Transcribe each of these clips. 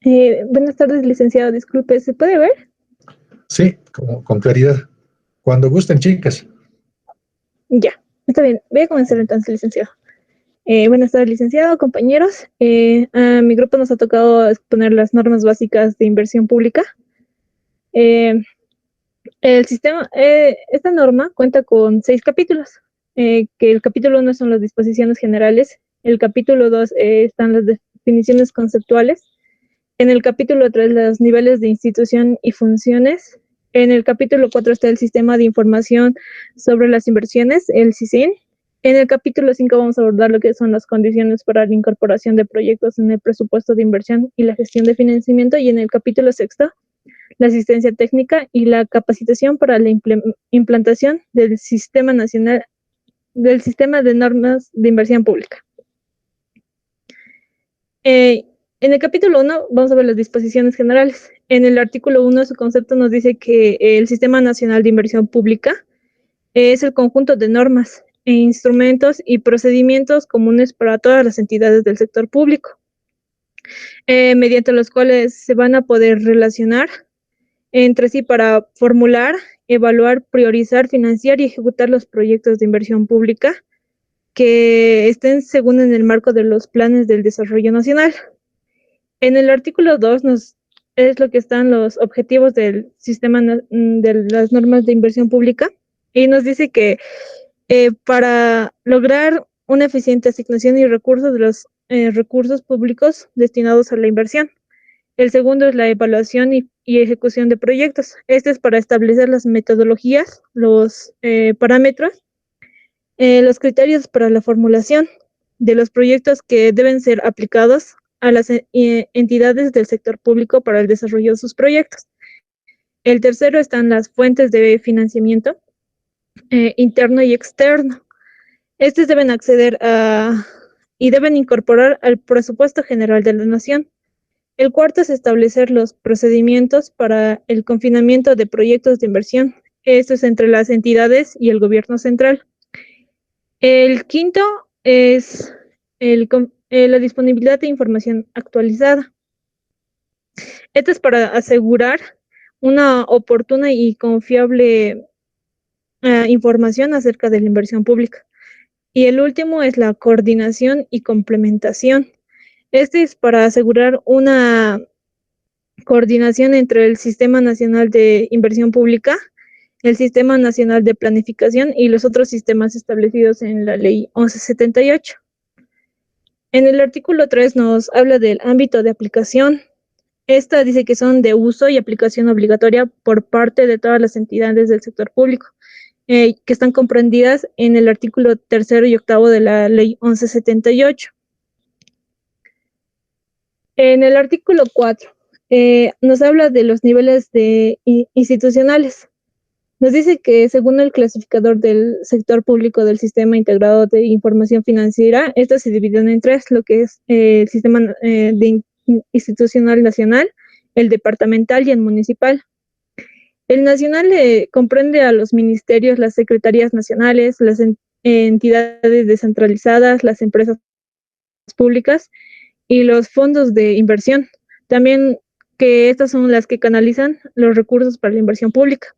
Buenas tardes, licenciado. Disculpe, ¿se puede ver? Sí, con claridad. Cuando gusten, chicas. Ya, está bien. Voy a comenzar entonces, licenciado. Buenas tardes, licenciado, compañeros. A mi grupo nos ha tocado exponer las normas básicas de inversión pública. Eh, esta norma cuenta con 6 capítulos, que el capítulo 1 son las disposiciones generales, el capítulo 2 están las definiciones conceptuales, en el capítulo 3 los niveles de institución y funciones, en el capítulo 4 está el sistema de información sobre las inversiones, el SISIN. En el capítulo 5 vamos a abordar lo que son las condiciones para la incorporación de proyectos en el presupuesto de inversión y la gestión de financiamiento, y en el capítulo 6 la asistencia técnica y la capacitación para la implantación del sistema nacional, del sistema de normas de inversión pública. En el capítulo 1 vamos a ver las disposiciones generales. En el artículo 1 su concepto nos dice que el Sistema Nacional de Inversión Pública es el conjunto de normas e instrumentos y procedimientos comunes para todas las entidades del sector público, mediante los cuales se van a poder relacionar entre sí para formular, evaluar, priorizar, financiar y ejecutar los proyectos de inversión pública que estén según en el marco de los planes del desarrollo nacional. En el artículo 2 es lo que están los objetivos del sistema de las normas de inversión pública, y nos dice que para lograr una eficiente asignación y recursos de los recursos públicos destinados a la inversión. El segundo es la evaluación y ejecución de proyectos. Este es para establecer las metodologías, los parámetros, los criterios para la formulación de los proyectos que deben ser aplicados a las entidades del sector público para el desarrollo de sus proyectos. El tercero están las fuentes de financiamiento interno y externo. Estos deben acceder a y deben incorporar al presupuesto general de la nación. El cuarto es establecer los procedimientos para el confinamiento de proyectos de inversión. Esto es entre las entidades y el gobierno central. El quinto es la disponibilidad de información actualizada. Esto es para asegurar una oportuna y confiable información acerca de la inversión pública. Y el último es la coordinación y complementación. Este es para asegurar una coordinación entre el Sistema Nacional de Inversión Pública, el Sistema Nacional de Planificación y los otros sistemas establecidos en la Ley 1178. En el artículo 3 nos habla del ámbito de aplicación. Esta dice que son de uso y aplicación obligatoria por parte de todas las entidades del sector público, que están comprendidas en el artículo 3 y 8 de la Ley 1178. En el artículo 4 nos habla de los niveles institucionales. Nos dice que según el clasificador del sector público del Sistema Integrado de Información Financiera, estos se dividen en 3, lo que es el sistema institucional nacional, el departamental y el municipal. El nacional comprende a los ministerios, las secretarías nacionales, las entidades descentralizadas, las empresas públicas y los fondos de inversión. También que estas son las que canalizan los recursos para la inversión pública.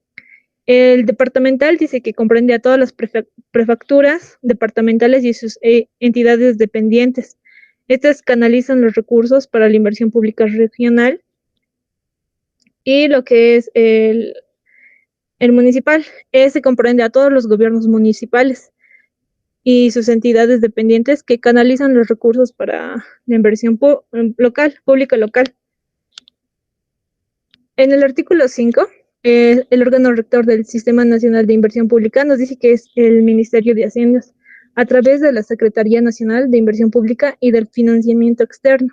El departamental dice que comprende a todas las prefecturas departamentales y sus entidades dependientes. Estas canalizan los recursos para la inversión pública regional. Y lo que es el municipal, se comprende a todos los gobiernos municipales y sus entidades dependientes que canalizan los recursos para la inversión pública local. En el artículo 5, el órgano rector del Sistema Nacional de Inversión Pública nos dice que es el Ministerio de Hacienda, a través de la Secretaría Nacional de Inversión Pública y del Financiamiento Externo.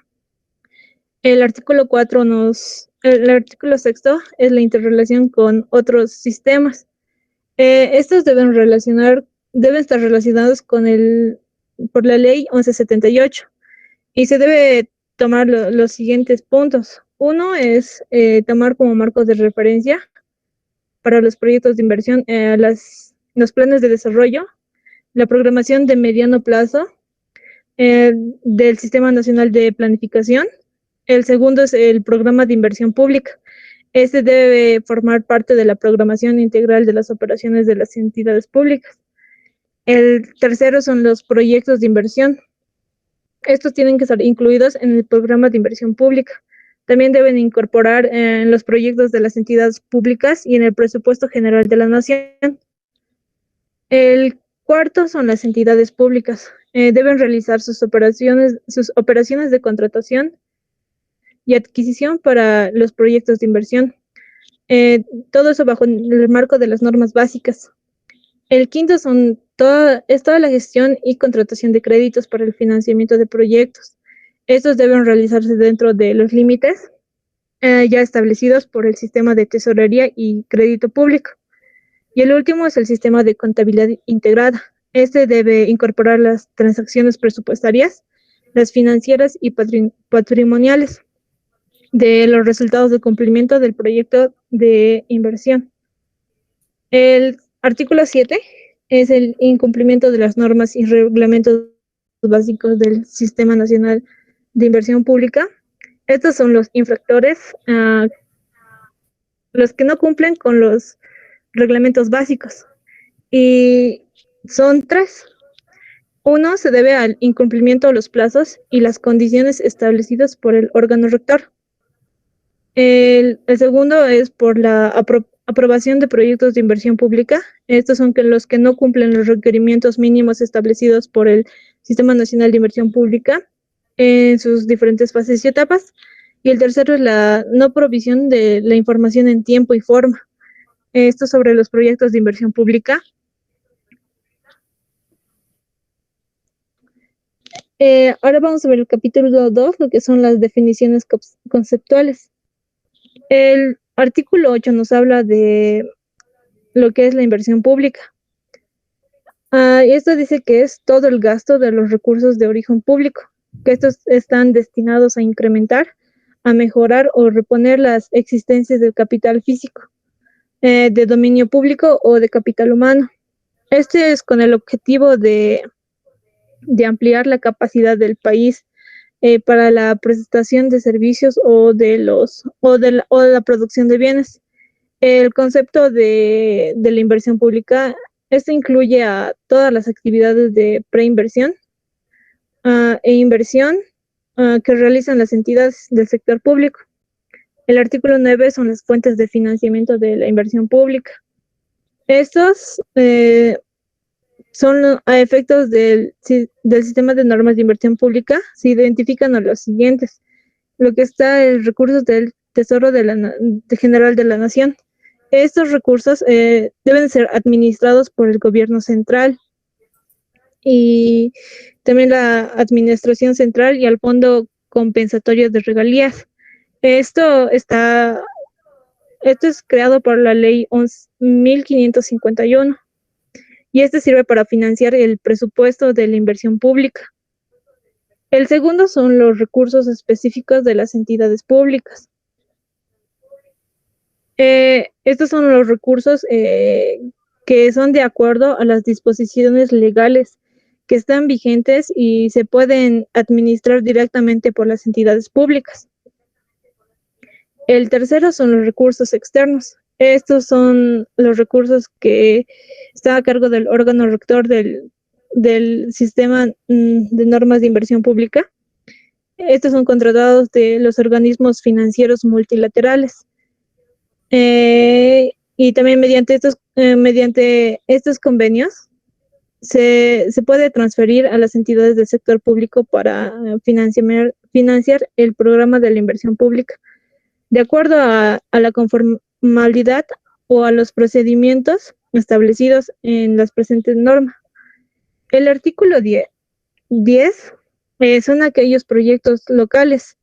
El artículo 6 es la interrelación con otros sistemas. Estos deben estar relacionados por la ley 1178, y se debe tomar los siguientes puntos. Uno es tomar como marcos de referencia para los proyectos de inversión los planes de desarrollo, la programación de mediano plazo del Sistema Nacional de Planificación, El segundo es el programa de inversión pública. Este debe formar parte de la programación integral de las operaciones de las entidades públicas. El tercero son los proyectos de inversión. Estos tienen que estar incluidos en el programa de inversión pública. También deben incorporar en los proyectos de las entidades públicas y en el presupuesto general de la nación. El cuarto son las entidades públicas. Deben realizar sus operaciones de contratación y adquisición para los proyectos de inversión. Todo eso bajo el marco de las normas básicas. El quinto es toda la gestión y contratación de créditos para el financiamiento de proyectos. Estos deben realizarse dentro de los límites ya establecidos por el sistema de tesorería y crédito público. Y el último es el sistema de contabilidad integrada. Este debe incorporar las transacciones presupuestarias, las financieras y patrimoniales de los resultados de cumplimiento del proyecto de inversión. El artículo 7 es el incumplimiento de las normas y reglamentos básicos del Sistema Nacional de Inversión Pública. Estos son los infractores, los que no cumplen con los reglamentos básicos. Y son 3. Uno se debe al incumplimiento de los plazos y las condiciones establecidas por el órgano rector. El segundo es por la aprobación de proyectos de inversión pública. Estos son los que no cumplen los requerimientos mínimos establecidos por el Sistema Nacional de Inversión Pública en sus diferentes fases y etapas. Y el tercero es la no provisión de la información en tiempo y forma. Esto sobre los proyectos de inversión pública. Ahora vamos a ver el capítulo 2, lo que son las definiciones conceptuales. El artículo 8 nos habla de lo que es la inversión pública. Esto dice que es todo el gasto de los recursos de origen público, que estos están destinados a incrementar, a mejorar o reponer las existencias del capital físico, de dominio público o de capital humano. Este es con el objetivo de ampliar la capacidad del país para la prestación de servicios o de la producción de bienes. El concepto de la inversión pública, esto incluye a todas las actividades de preinversión e inversión que realizan las entidades del sector público. El artículo 9 son las fuentes de financiamiento de la inversión pública. Estos son a efectos del sistema de normas de inversión pública, se identifican a los siguientes. Lo que está el recursos del Tesoro General de la Nación. Estos recursos deben ser administrados por el gobierno central y también la administración central y al Fondo Compensatorio de Regalías. Esto es creado por la Ley 11.551 y este sirve para financiar el presupuesto de la inversión pública. El segundo son los recursos específicos de las entidades públicas. Estos son los recursos que son de acuerdo a las disposiciones legales que están vigentes y se pueden administrar directamente por las entidades públicas. El tercero son los recursos externos. Estos son los recursos que están a cargo del órgano rector del sistema de normas de inversión pública. Estos son contratados de los organismos financieros multilaterales. Y también mediante estos convenios se puede transferir a las entidades del sector público para financiar el programa de la inversión pública, de acuerdo a la conformalidad o a los procedimientos establecidos en las presentes normas. El artículo 10 son aquellos proyectos locales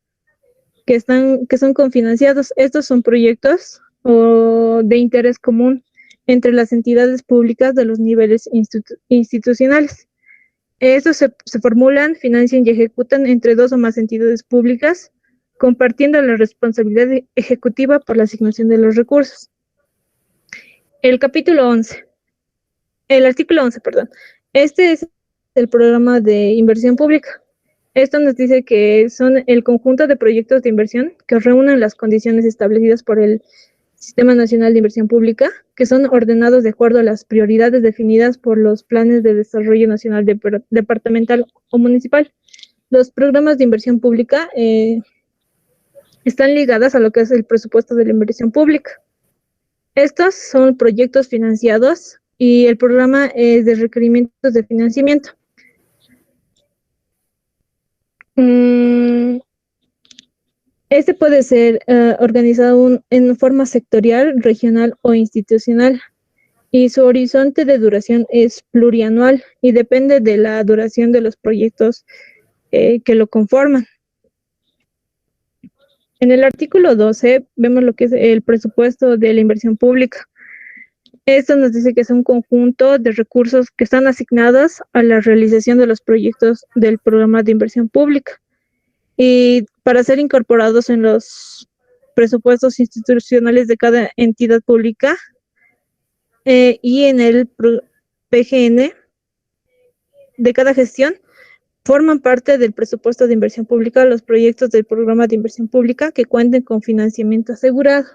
que son cofinanciados. Estos son proyectos de interés común entre las entidades públicas de los niveles institucionales. Estos se formulan, financian y ejecutan entre 2 o más entidades públicas, compartiendo la responsabilidad ejecutiva por la asignación de los recursos. El artículo 11, perdón. Este es el programa de inversión pública. Esto nos dice que son el conjunto de proyectos de inversión que reúnen las condiciones establecidas por el Sistema Nacional de Inversión Pública, que son ordenados de acuerdo a las prioridades definidas por los planes de desarrollo nacional departamental o municipal. Los programas de inversión pública están ligadas a lo que es el presupuesto de la inversión pública. Estos son proyectos financiados y el programa es de requerimientos de financiamiento. Este puede ser organizado en forma sectorial, regional o institucional, y su horizonte de duración es plurianual y depende de la duración de los proyectos que lo conforman. En el artículo 12 vemos lo que es el presupuesto de la inversión pública. Esto nos dice que es un conjunto de recursos que están asignados a la realización de los proyectos del programa de inversión pública y para ser incorporados en los presupuestos institucionales de cada entidad pública y en el PGN de cada gestión. Forman parte del presupuesto de inversión pública los proyectos del programa de inversión pública que cuenten con financiamiento asegurado.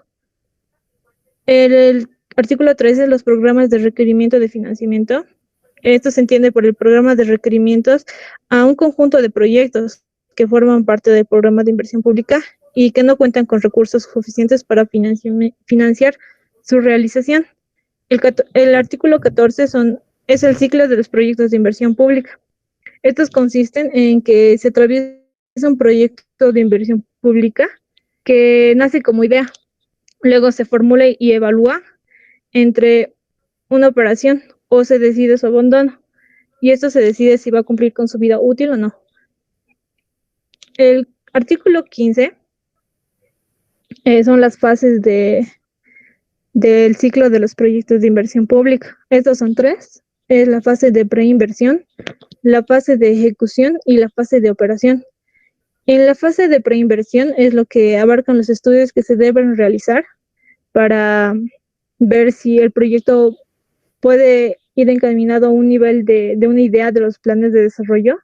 El artículo 13, los programas de requerimiento de financiamiento. Esto se entiende por el programa de requerimientos a un conjunto de proyectos que forman parte del programa de inversión pública y que no cuentan con recursos suficientes para financiar su realización. El artículo 14 es el ciclo de los proyectos de inversión pública. Estos consisten en que se atraviesa un proyecto de inversión pública que nace como idea, luego se formula y evalúa entre una operación o se decide su abandono, y esto se decide si va a cumplir con su vida útil o no. El artículo 15 son las fases del ciclo de los proyectos de inversión pública. Estos son 3. Es la fase de preinversión, la fase de ejecución y la fase de operación. En la fase de preinversión es lo que abarcan los estudios que se deben realizar para ver si el proyecto puede ir encaminado a un nivel de una idea de los planes de desarrollo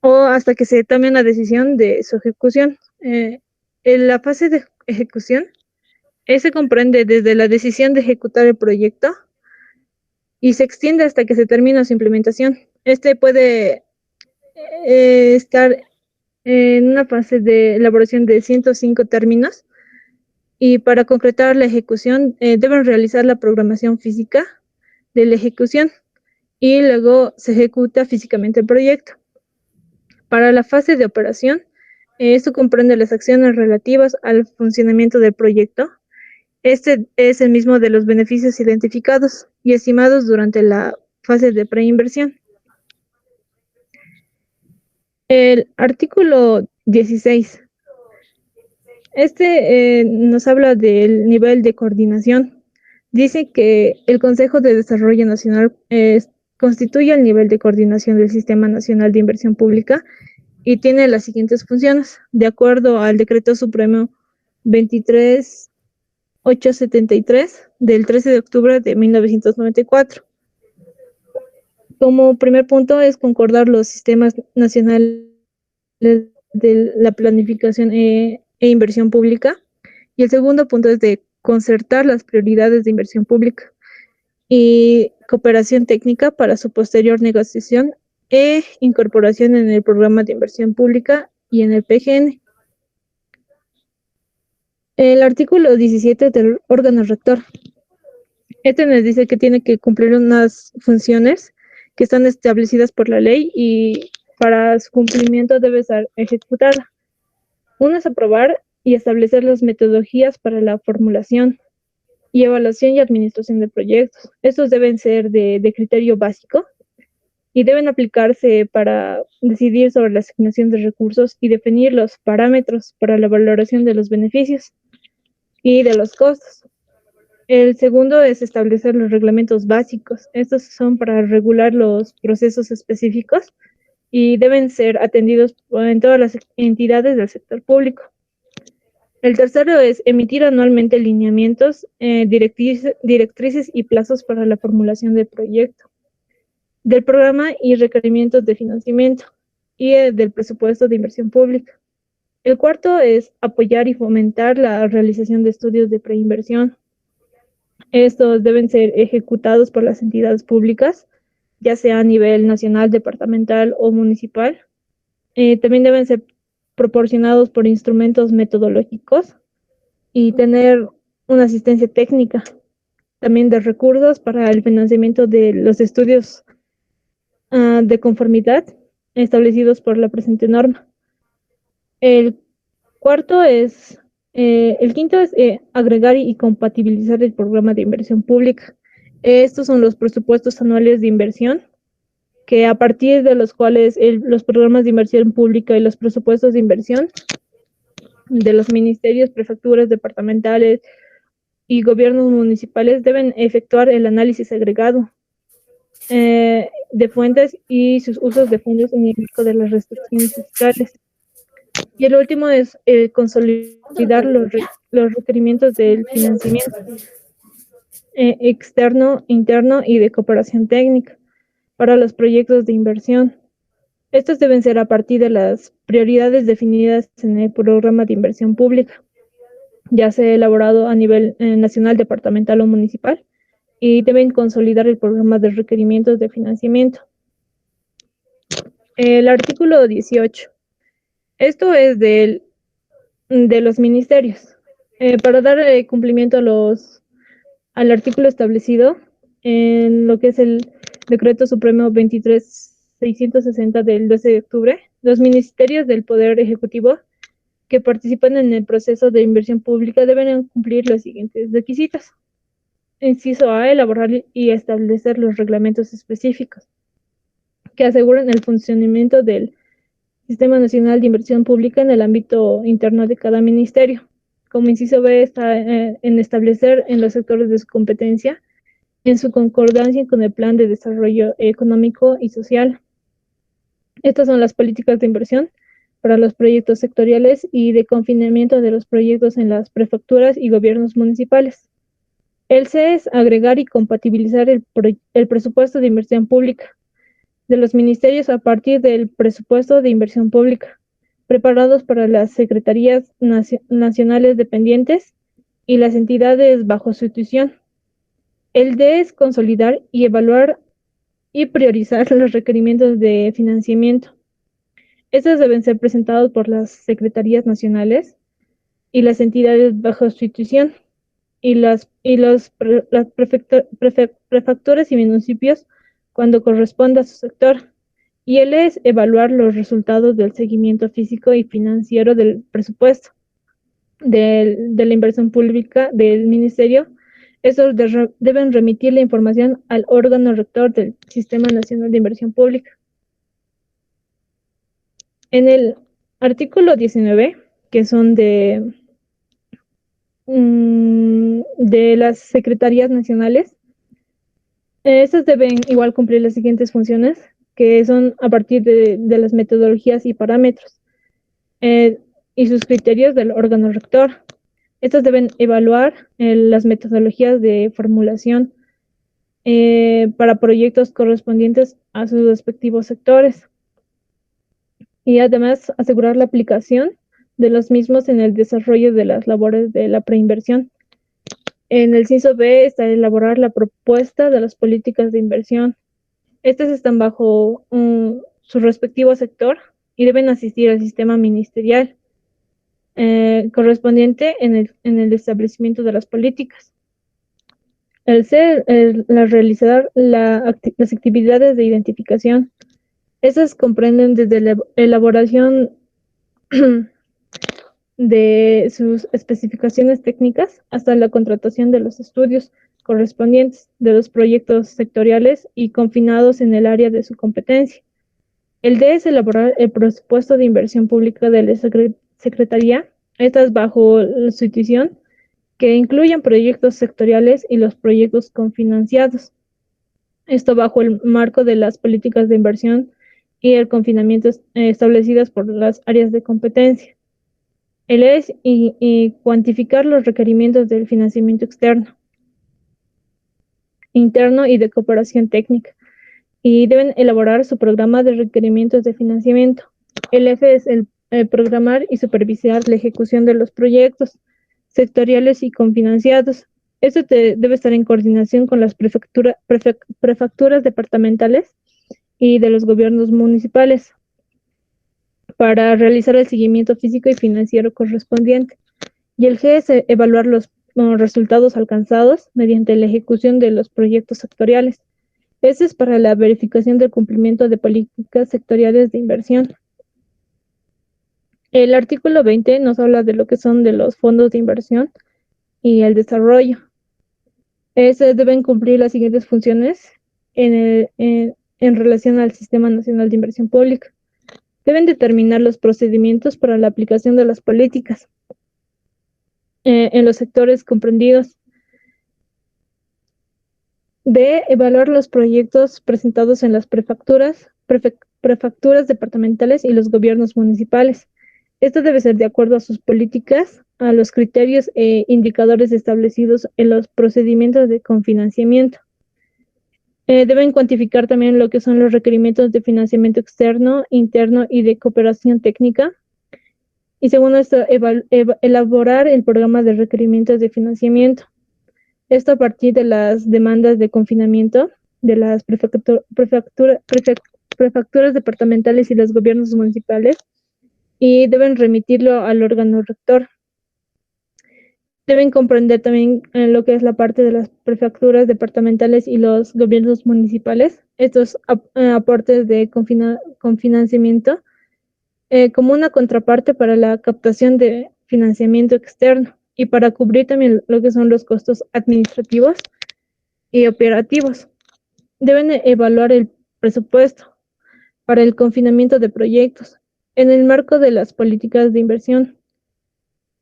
o hasta que se tome una decisión de su ejecución. En la fase de ejecución, se comprende desde la decisión de ejecutar el proyecto y se extiende hasta que se termina su implementación. Este puede estar en una fase de elaboración de 105 términos y para concretar la ejecución deben realizar la programación física de la ejecución y luego se ejecuta físicamente el proyecto. Para la fase de operación, esto comprende las acciones relativas al funcionamiento del proyecto. Este es el mismo de los beneficios identificados y estimados durante la fase de preinversión. El artículo 16. Nos habla del nivel de coordinación. Dice que el Consejo de Desarrollo Nacional constituye el nivel de coordinación del Sistema Nacional de Inversión Pública y tiene las siguientes funciones, de acuerdo al Decreto Supremo 23873 del 13 de octubre de 1994. Como primer punto es concordar los sistemas nacionales de la planificación e inversión pública. Y el segundo punto es de concertar las prioridades de inversión pública y cooperación técnica para su posterior negociación e incorporación en el programa de inversión pública y en el PGN. El artículo 17 del órgano rector. Este nos dice que tiene que cumplir unas funciones que están establecidas por la ley y para su cumplimiento debe ser ejecutada. Uno es aprobar y establecer las metodologías para la formulación y evaluación y administración de proyectos. Estos deben ser de criterio básico y deben aplicarse para decidir sobre la asignación de recursos y definir los parámetros para la valoración de los beneficios y de los costos. El segundo es establecer los reglamentos básicos. Estos son para regular los procesos específicos y deben ser atendidos en todas las entidades del sector público. El tercero es emitir anualmente lineamientos, directrices y plazos para la formulación del proyecto, del programa y requerimientos de financiamiento. y del presupuesto de inversión pública. El cuarto es apoyar y fomentar la realización de estudios de preinversión. Estos deben ser ejecutados por las entidades públicas, ya sea a nivel nacional, departamental o municipal. También deben ser proporcionados por instrumentos metodológicos y tener una asistencia técnica, también de recursos para el financiamiento de los estudios de conformidad establecidos por la presente norma. El quinto es agregar y compatibilizar el programa de inversión pública. Estos son los presupuestos anuales de inversión, que a partir de los cuales los programas de inversión pública y los presupuestos de inversión de los ministerios, prefecturas departamentales y gobiernos municipales deben efectuar el análisis agregado de fuentes y sus usos de fondos en el marco de las restricciones fiscales. Y el último es consolidar los requerimientos del financiamiento externo, interno y de cooperación técnica para los proyectos de inversión. Estos deben ser a partir de las prioridades definidas en el programa de inversión pública, ya sea elaborado a nivel nacional, departamental o municipal, y deben consolidar el programa de requerimientos de financiamiento. El artículo 18. Esto es de los ministerios. Para dar cumplimiento al artículo establecido en lo que es el Decreto Supremo 23660 del 12 de octubre, los ministerios del Poder Ejecutivo que participan en el proceso de inversión pública deben cumplir los siguientes requisitos. Inciso A, elaborar y establecer los reglamentos específicos que aseguren el funcionamiento del Sistema Nacional de Inversión Pública en el ámbito interno de cada ministerio. Como inciso B está en establecer en los sectores de su competencia, en su concordancia con el Plan de Desarrollo Económico y Social. Estas son las políticas de inversión para los proyectos sectoriales y de confinamiento de los proyectos en las prefecturas y gobiernos municipales. El C es agregar y compatibilizar el presupuesto de inversión pública de los ministerios a partir del presupuesto de inversión pública, preparados para las secretarías nacionales dependientes y las entidades bajo su institución. El D es consolidar y evaluar y priorizar los requerimientos de financiamiento. Estos deben ser presentados por las secretarías nacionales y las entidades bajo su institución y las prefecturas y municipios cuando corresponda a su sector. Y él es evaluar los resultados del seguimiento físico y financiero del presupuesto de la inversión pública del ministerio. Estos deben remitir la información al órgano rector del Sistema Nacional de Inversión Pública. En el artículo 19, que son de las secretarías nacionales, estas deben igual cumplir las siguientes funciones, que son a partir de las metodologías y parámetros y sus criterios del órgano rector. Estos deben evaluar las metodologías de formulación para proyectos correspondientes a sus respectivos sectores y además asegurar la aplicación de los mismos en el desarrollo de las labores de la preinversión. En el inciso B está elaborar la propuesta de las políticas de inversión. Estas están bajo su respectivo sector y deben asistir al sistema ministerial correspondiente en el establecimiento de las políticas. El C, realizar las actividades de identificación. Estas comprenden desde la elaboración de sus especificaciones técnicas hasta la contratación de los estudios correspondientes de los proyectos sectoriales y confinados en el área de su competencia. El D es elaborar el presupuesto de inversión pública de la Secretaría, estas bajo su institución, que incluyan proyectos sectoriales y los proyectos confinanciados. Esto bajo el marco de las políticas de inversión y el confinamiento establecidas por las áreas de competencia. El E es y cuantificar los requerimientos del financiamiento externo, interno y de cooperación técnica, y deben elaborar su programa de requerimientos de financiamiento. El F es el programar y supervisar la ejecución de los proyectos sectoriales y confinanciados. Esto debe estar en coordinación con las prefecturas departamentales y de los gobiernos municipales para realizar el seguimiento físico y financiero correspondiente. Y el G es evaluar los resultados alcanzados mediante la ejecución de los proyectos sectoriales. Ese es para la verificación del cumplimiento de políticas sectoriales de inversión. El artículo 20 nos habla de lo que son de los fondos de inversión y el desarrollo. Deben cumplir las siguientes funciones en relación al Sistema Nacional de Inversión Pública. Deben determinar los procedimientos para la aplicación de las políticas en los sectores comprendidos. B. Evaluar los proyectos presentados en las prefecturas departamentales y los gobiernos municipales. Esto debe ser de acuerdo a sus políticas, a los criterios e indicadores establecidos en los procedimientos de confinanciamiento. Deben cuantificar también lo que son los requerimientos de financiamiento externo, interno y de cooperación técnica. Y segundo esto, elaborar el programa de requerimientos de financiamiento. Esto a partir de las demandas de confinamiento de las prefecturas departamentales y los gobiernos municipales y deben remitirlo al órgano rector. Deben comprender también lo que es la parte de las prefecturas departamentales y los gobiernos municipales, estos aportes de confinanciamiento como una contraparte para la captación de financiamiento externo y para cubrir también lo que son los costos administrativos y operativos. Deben evaluar el presupuesto para el confinamiento de proyectos en el marco de las políticas de inversión.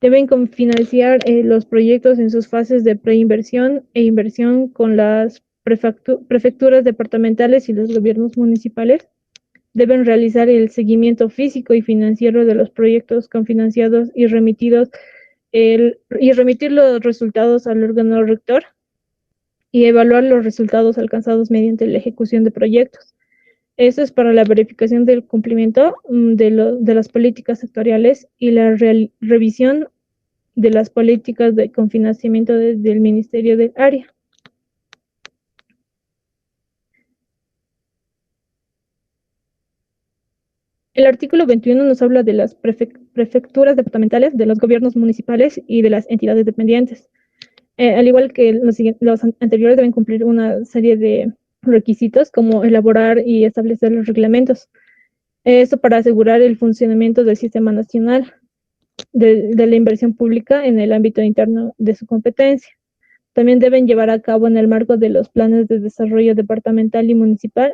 Deben financiar los proyectos en sus fases de preinversión e inversión con las prefecturas departamentales y los gobiernos municipales. Deben realizar el seguimiento físico y financiero de los proyectos confinanciados y remitir los resultados al órgano rector y evaluar los resultados alcanzados mediante la ejecución de proyectos. Eso es para la verificación del cumplimiento de las políticas sectoriales y la revisión de las políticas de confinanciamiento del Ministerio del Área. El artículo 21 nos habla de las prefecturas departamentales, de los gobiernos municipales y de las entidades dependientes. Al igual que los anteriores, deben cumplir una serie de requisitos como elaborar y establecer los reglamentos. Esto para asegurar el funcionamiento del sistema nacional de la inversión pública en el ámbito interno de su competencia. También deben llevar a cabo en el marco de los planes de desarrollo departamental y municipal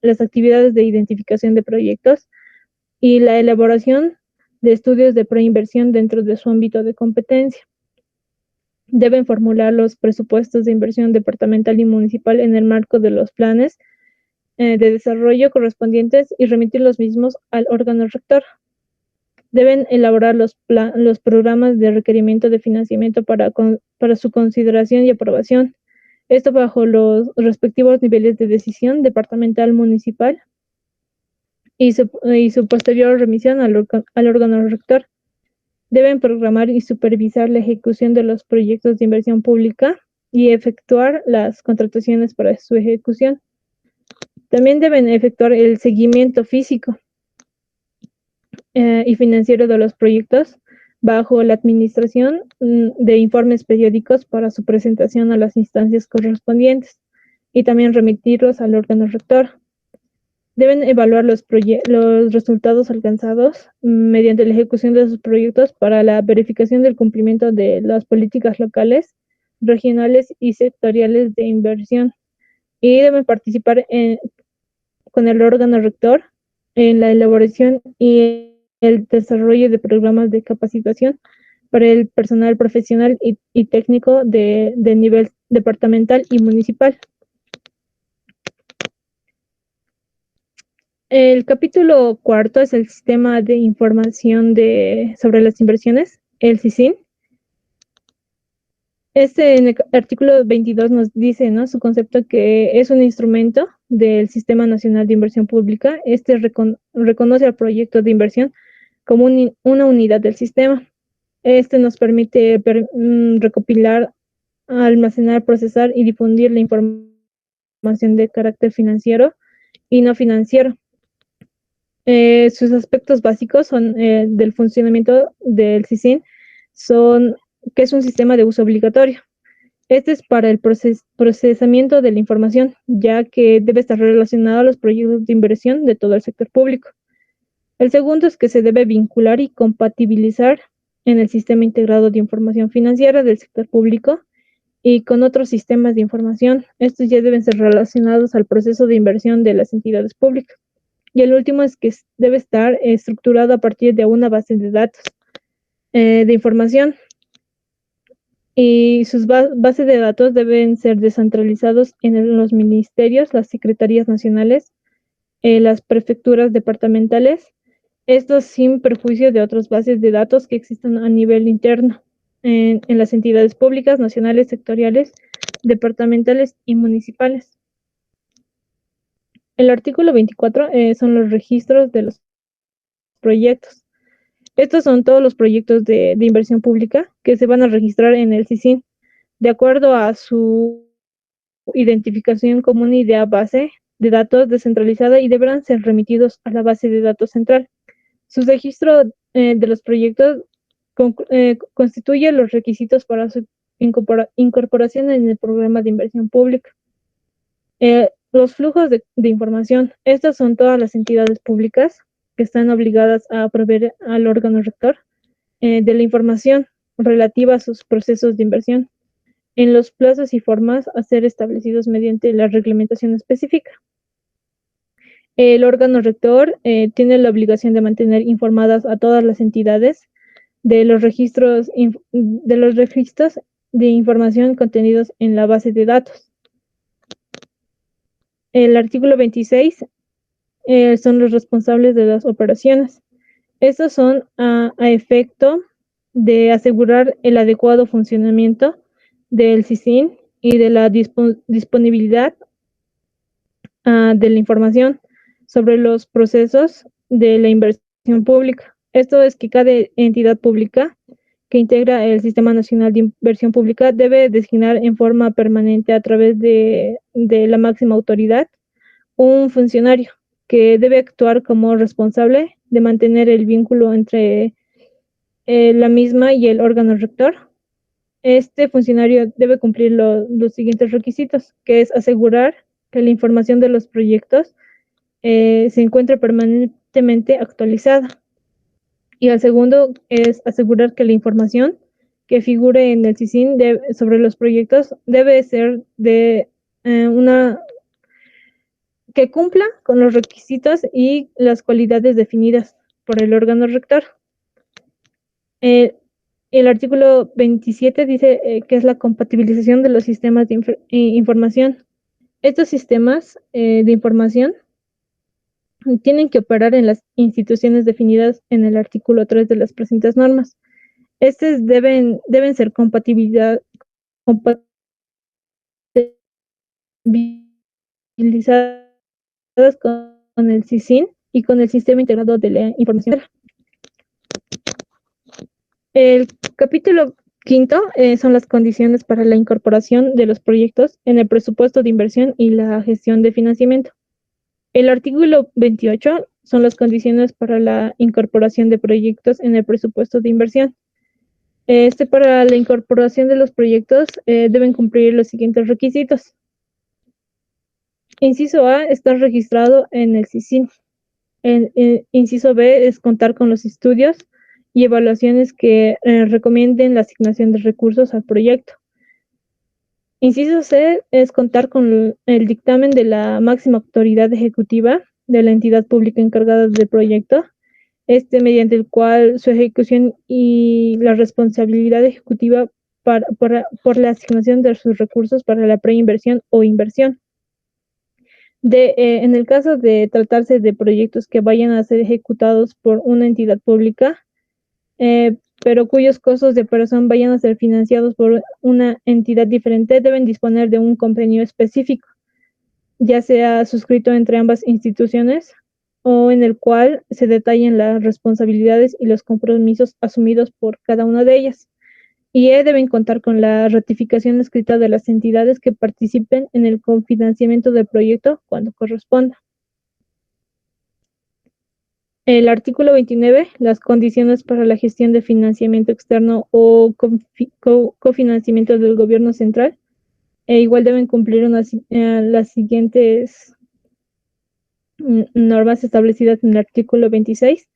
las actividades de identificación de proyectos y la elaboración de estudios de preinversión dentro de su ámbito de competencia. Deben formular los presupuestos de inversión departamental y municipal en el marco de los planes de desarrollo correspondientes y remitir los mismos al órgano rector. Deben elaborar los programas de requerimiento de financiamiento para su consideración y aprobación. Esto bajo los respectivos niveles de decisión departamental, municipal y su posterior remisión al órgano rector. Deben programar y supervisar la ejecución de los proyectos de inversión pública y efectuar las contrataciones para su ejecución. También deben efectuar el seguimiento físico y financiero de los proyectos bajo la administración de informes periódicos para su presentación a las instancias correspondientes y también remitirlos al órgano rector. Deben evaluar los resultados alcanzados mediante la ejecución de sus proyectos para la verificación del cumplimiento de las políticas locales, regionales y sectoriales de inversión. Y deben participar con el órgano rector en la elaboración y el desarrollo de programas de capacitación para el personal profesional y técnico de nivel departamental y municipal. El capítulo cuarto es el Sistema de Información sobre las Inversiones, el SISIN. En el artículo 22 nos dice, ¿no? Su concepto que es un instrumento del Sistema Nacional de Inversión Pública. Reconoce al proyecto de inversión como una unidad del sistema. Nos permite recopilar, almacenar, procesar y difundir la información de carácter financiero y no financiero. Sus aspectos básicos son del funcionamiento del SISIN, son que es un sistema de uso obligatorio. Este es para el procesamiento de la información, ya que debe estar relacionado a los proyectos de inversión de todo el sector público. El segundo es que se debe vincular y compatibilizar en el sistema integrado de información financiera del sector público y con otros sistemas de información. Estos ya deben ser relacionados al proceso de inversión de las entidades públicas. Y el último es que debe estar estructurado a partir de una base de datos de información. Y sus bases de datos deben ser descentralizados en los ministerios, las secretarías nacionales, las prefecturas departamentales, esto sin perjuicio de otras bases de datos que existan a nivel interno en las entidades públicas, nacionales, sectoriales, departamentales y municipales. El artículo 24 son los registros de los proyectos. Estos son todos los proyectos de inversión pública que se van a registrar en el SISIN de acuerdo a su identificación como una idea base de datos descentralizada y deberán ser remitidos a la base de datos central. Su registro de los proyectos constituye los requisitos para su incorporación en el programa de inversión pública. Los flujos de información. Estas son todas las entidades públicas que están obligadas a proveer al órgano rector de la información relativa a sus procesos de inversión en los plazos y formas a ser establecidos mediante la reglamentación específica. El órgano rector tiene la obligación de mantener informadas a todas las entidades de los registros de información contenidos en la base de datos. El artículo 26 son los responsables de las operaciones. Estos son a efecto de asegurar el adecuado funcionamiento del SISIN y de la disponibilidad de la información sobre los procesos de la inversión pública. Esto es que cada entidad pública que integra el Sistema Nacional de Inversión Pública debe designar en forma permanente a través de la máxima autoridad un funcionario que debe actuar como responsable de mantener el vínculo entre la misma y el órgano rector. Este funcionario debe cumplir los siguientes requisitos, que es asegurar que la información de los proyectos se encuentre permanentemente actualizada. Y el segundo es asegurar que la información que figure en el SISIN sobre los proyectos debe ser de que cumpla con los requisitos y las cualidades definidas por el órgano rector. El artículo 27 dice que es la compatibilización de los sistemas de información. Estos sistemas de información tienen que operar en las instituciones definidas en el artículo 3 de las presentes normas. Estos deben ser compatibilizadas con el SISIN y con el Sistema Integrado de la Información. El capítulo quinto son las condiciones para la incorporación de los proyectos en el presupuesto de inversión y la gestión de financiamiento. El artículo 28 son las condiciones para la incorporación de proyectos en el presupuesto de inversión. Para la incorporación de los proyectos deben cumplir los siguientes requisitos. Inciso A, estar registrado en el SISIN. Inciso B es contar con los estudios y evaluaciones que recomienden la asignación de recursos al proyecto. Inciso C es contar con el dictamen de la máxima autoridad ejecutiva de la entidad pública encargada del proyecto, mediante el cual su ejecución y la responsabilidad ejecutiva por la asignación de sus recursos para la preinversión o inversión. En el caso de tratarse de proyectos que vayan a ser ejecutados por una entidad pública, pero cuyos costos de operación vayan a ser financiados por una entidad diferente, deben disponer de un convenio específico, ya sea suscrito entre ambas instituciones o en el cual se detallen las responsabilidades y los compromisos asumidos por cada una de ellas. Y deben contar con la ratificación escrita de las entidades que participen en el cofinanciamiento del proyecto cuando corresponda. El artículo 29, las condiciones para la gestión de financiamiento externo o cofinanciamiento del gobierno central, igual deben cumplir las siguientes normas establecidas en el artículo 26,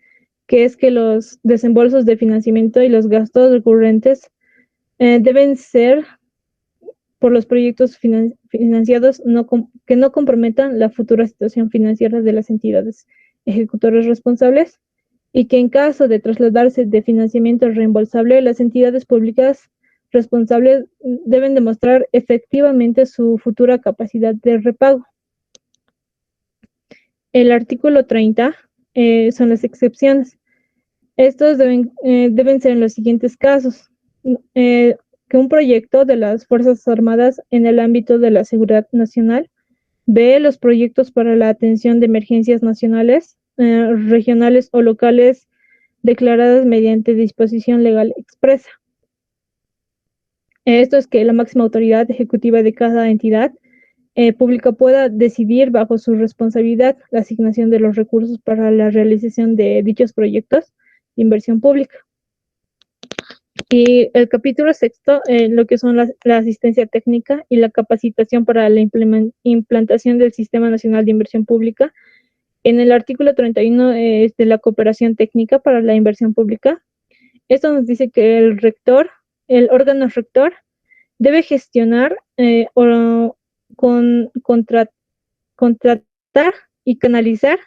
que es que los desembolsos de financiamiento y los gastos recurrentes deben ser por los proyectos financiados que no comprometan la futura situación financiera de las entidades ejecutores responsables, y que en caso de trasladarse de financiamiento reembolsable, las entidades públicas responsables deben demostrar efectivamente su futura capacidad de repago. El artículo 30 son las excepciones. Estos deben ser en los siguientes casos. Que un proyecto de las Fuerzas Armadas en el ámbito de la seguridad nacional ve los proyectos para la atención de emergencias nacionales, regionales o locales declaradas mediante disposición legal expresa. Esto es que la máxima autoridad ejecutiva de cada entidad pública pueda decidir bajo su responsabilidad la asignación de los recursos para la realización de dichos proyectos de inversión pública. Y el capítulo 6, lo que son la asistencia técnica y la capacitación para la implantación del Sistema Nacional de Inversión Pública. En el artículo 31 es de la cooperación técnica para la inversión pública. Esto nos dice que el órgano rector, debe gestionar contratar y canalizar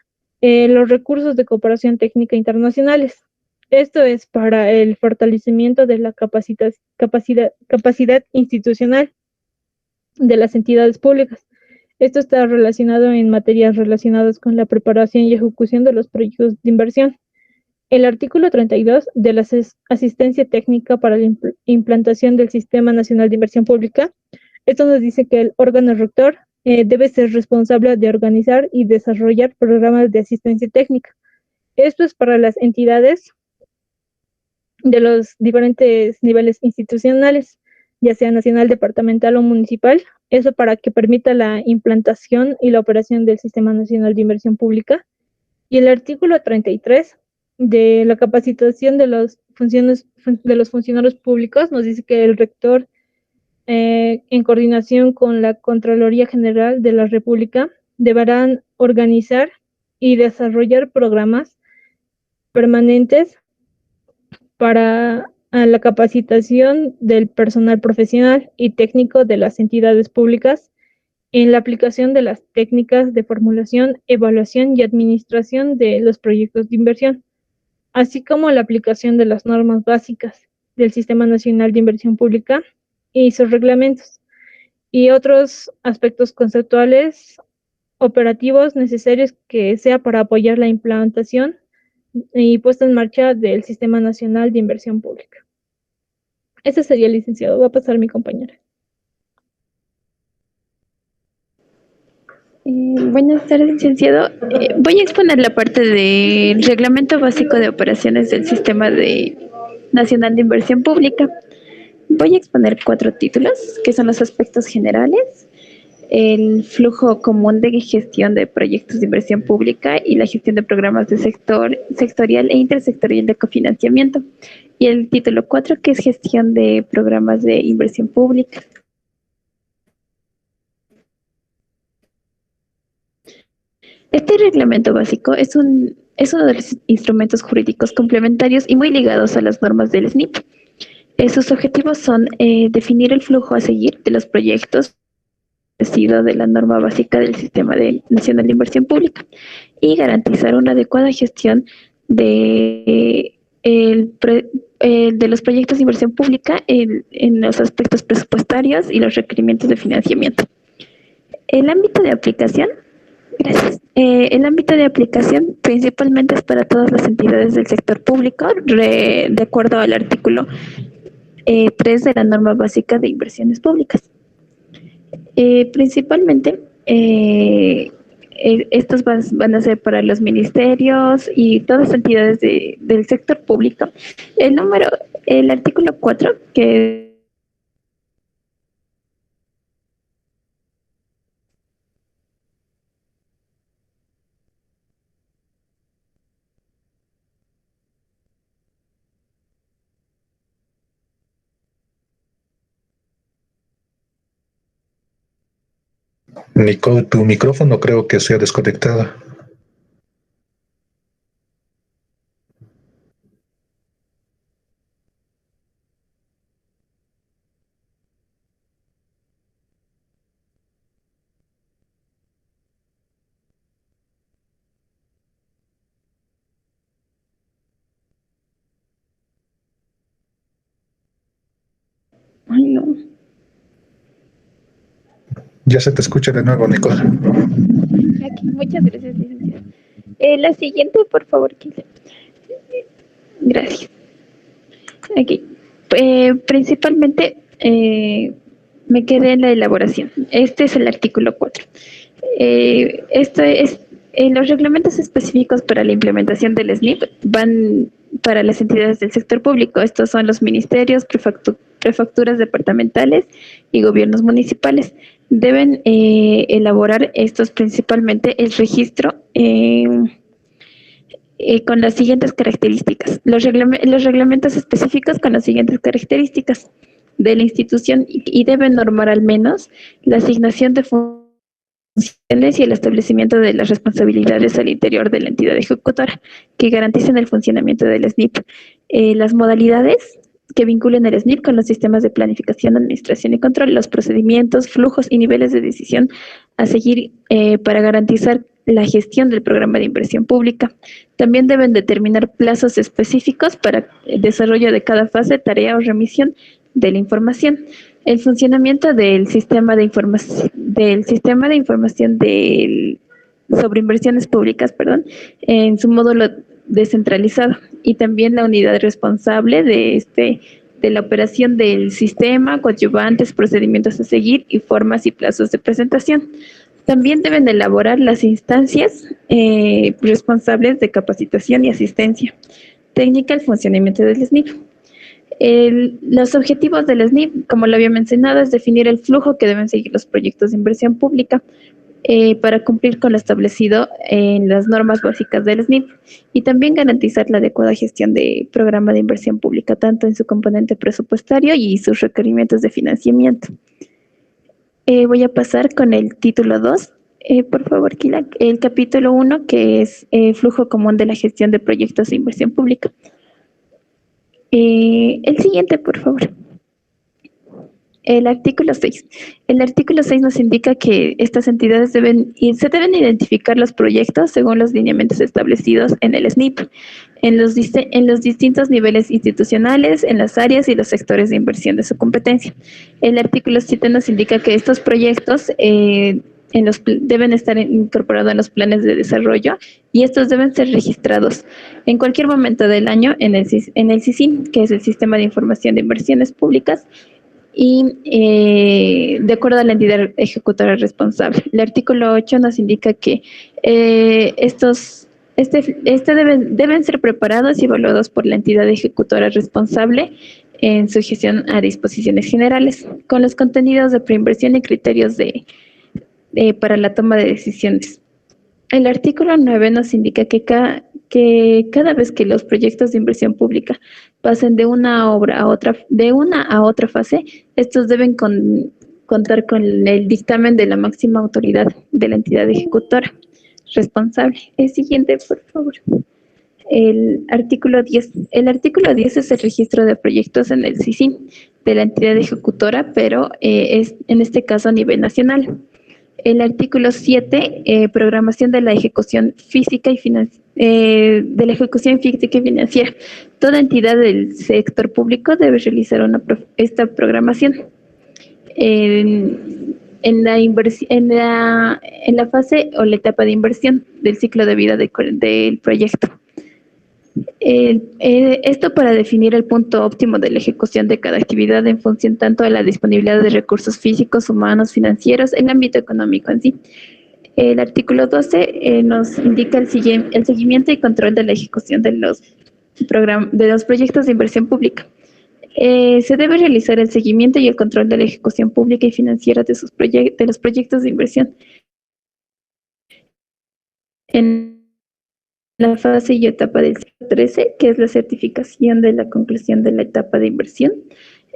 los recursos de cooperación técnica internacionales. Esto es para el fortalecimiento de la capacidad institucional de las entidades públicas. Esto está relacionado en materias relacionadas con la preparación y ejecución de los proyectos de inversión. El artículo 32 de la asistencia técnica para la implantación del Sistema Nacional de Inversión Pública, esto nos dice que el órgano rector debe ser responsable de organizar y desarrollar programas de asistencia técnica. Esto es para las entidades de los diferentes niveles institucionales, ya sea nacional, departamental o municipal, eso para que permita la implantación y la operación del Sistema Nacional de Inversión Pública. Y el artículo 33 de la capacitación de los funcionarios públicos nos dice que el rector, en coordinación con la Contraloría General de la República, deberán organizar y desarrollar programas permanentes para la capacitación del personal profesional y técnico de las entidades públicas en la aplicación de las técnicas de formulación, evaluación y administración de los proyectos de inversión, así como la aplicación de las normas básicas del Sistema Nacional de Inversión Pública y sus reglamentos, y otros aspectos conceptuales operativos necesarios que sea para apoyar la implantación y puesta en marcha del Sistema Nacional de Inversión Pública. Ese sería el licenciado. Va a pasar mi compañera. Buenas tardes, licenciado. Voy a exponer la parte del Reglamento Básico de Operaciones del Sistema Nacional de Inversión Pública. Voy a exponer 4 títulos, que son los aspectos generales, el flujo común de gestión de proyectos de inversión pública y la gestión de programas de sectorial e intersectorial de cofinanciamiento. Y el título 4, que es gestión de programas de inversión pública. Este reglamento básico es uno de los instrumentos jurídicos complementarios y muy ligados a las normas del SNIP. Sus objetivos son definir el flujo a seguir de los proyectos de la norma básica del Sistema Nacional de Inversión Pública y garantizar una adecuada gestión de los proyectos de inversión pública en los aspectos presupuestarios y los requerimientos de financiamiento. El ámbito de aplicación Gracias. El ámbito de aplicación principalmente es para todas las entidades del sector público, de acuerdo al artículo 3 de la norma básica de inversiones públicas. Principalmente, estos van a ser para los ministerios y todas las entidades del sector público. El artículo 4, que Nico, tu micrófono creo que se ha desconectado. ay, no. Ya se te escucha de nuevo, Nico. Aquí, muchas gracias, licenciado. La siguiente, por favor, Kile. Gracias. Aquí. Principalmente me quedé en la elaboración. Este es el artículo 4. Esto es los reglamentos específicos para la implementación del SNIP van para las entidades del sector público. Estos son los ministerios, prefecturas departamentales y gobiernos municipales. Deben elaborar estos principalmente el registro con las siguientes características. Los reglamentos específicos con las siguientes características de la institución y deben normar al menos la asignación de funciones y el establecimiento de las responsabilidades al interior de la entidad ejecutora que garanticen el funcionamiento del SNIP. Las modalidades que vinculen el SNIP con los sistemas de planificación, administración y control, los procedimientos, flujos y niveles de decisión a seguir para garantizar la gestión del programa de inversión pública. También deben determinar plazos específicos para el desarrollo de cada fase, tarea o remisión de la información. El funcionamiento del sistema de información sobre inversiones públicas, en su módulo descentralizado, y también la unidad responsable de la operación del sistema, coadyuvantes, procedimientos a seguir y formas y plazos de presentación. También deben elaborar las instancias responsables de capacitación y asistencia técnica al funcionamiento del SNIP. Los objetivos del SNIP, como lo había mencionado, es definir el flujo que deben seguir los proyectos de inversión pública para cumplir con lo establecido en las normas básicas del SNIP y también garantizar la adecuada gestión del programa de inversión pública, tanto en su componente presupuestario y sus requerimientos de financiamiento. Voy a pasar con el título 2. Por favor, Kila, el capítulo 1, que es flujo común de la gestión de proyectos de inversión pública. El siguiente, por favor. El artículo 6. El artículo 6 nos indica que estas entidades se deben identificar los proyectos según los lineamientos establecidos en el SNIP, en los distintos niveles institucionales, en las áreas y los sectores de inversión de su competencia. El artículo 7 nos indica que estos proyectos deben estar incorporados en los planes de desarrollo y estos deben ser registrados en cualquier momento del año en el SISIN, que es el Sistema de Información de Inversiones Públicas, y de acuerdo a la entidad ejecutora responsable. El artículo 8 nos indica que deben ser preparados y evaluados por la entidad ejecutora responsable en su gestión a disposiciones generales, con los contenidos de preinversión y criterios para la toma de decisiones. El artículo 9 nos indica que cada vez que los proyectos de inversión pública pasen de una a otra fase, estos deben contar con el dictamen de la máxima autoridad de la entidad ejecutora responsable. El siguiente, por favor. El artículo 10. El artículo 10 es el registro de proyectos en el SISIN de la entidad ejecutora, pero es en este caso a nivel nacional. El artículo 7, programación de la ejecución física y financiera. Toda entidad del sector público debe realizar esta programación. en la fase o la etapa de inversión del ciclo de vida del proyecto. Esto para definir el punto óptimo de la ejecución de cada actividad en función tanto de la disponibilidad de recursos físicos, humanos, financieros, el ámbito económico en sí. El artículo 12 nos indica el seguimiento y control de la ejecución de los proyectos de inversión pública. Se debe realizar el seguimiento y el control de la ejecución pública y financiera de los proyectos de inversión. En la fase y etapa del ciclo 13, que es la certificación de la conclusión de la etapa de inversión.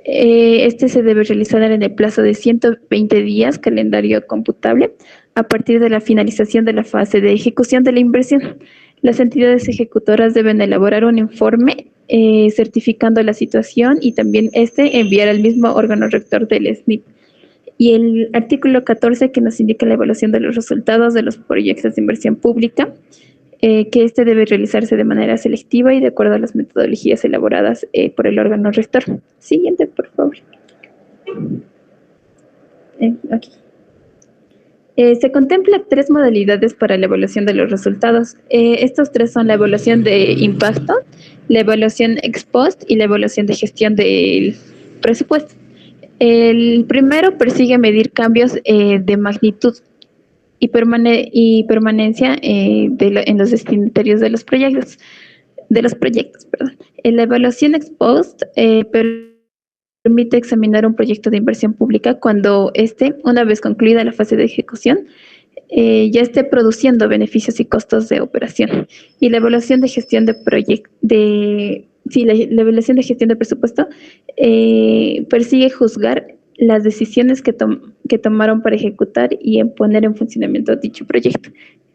Este se debe realizar en el plazo de 120 días, calendario computable, a partir de la finalización de la fase de ejecución de la inversión. Las entidades ejecutoras deben elaborar un informe certificando la situación y también enviar al mismo órgano rector del SNIP. Y el artículo 14 que nos indica la evaluación de los resultados de los proyectos de inversión pública, que debe realizarse de manera selectiva y de acuerdo a las metodologías elaboradas por el órgano rector. Siguiente, por favor. Aquí. Se contempla 3 modalidades para la evaluación de los resultados. Estos 3 son la evaluación de impacto, la evaluación ex post y la evaluación de gestión del presupuesto. El primero persigue medir cambios de magnitud y permanencia en los destinatarios de los proyectos. La evaluación ex post permite examinar un proyecto de inversión pública cuando una vez concluida la fase de ejecución, ya esté produciendo beneficios y costos de operación. Y la evaluación de gestión la evaluación de gestión de presupuesto persigue juzgar las decisiones que tomaron para ejecutar y en poner en funcionamiento dicho proyecto.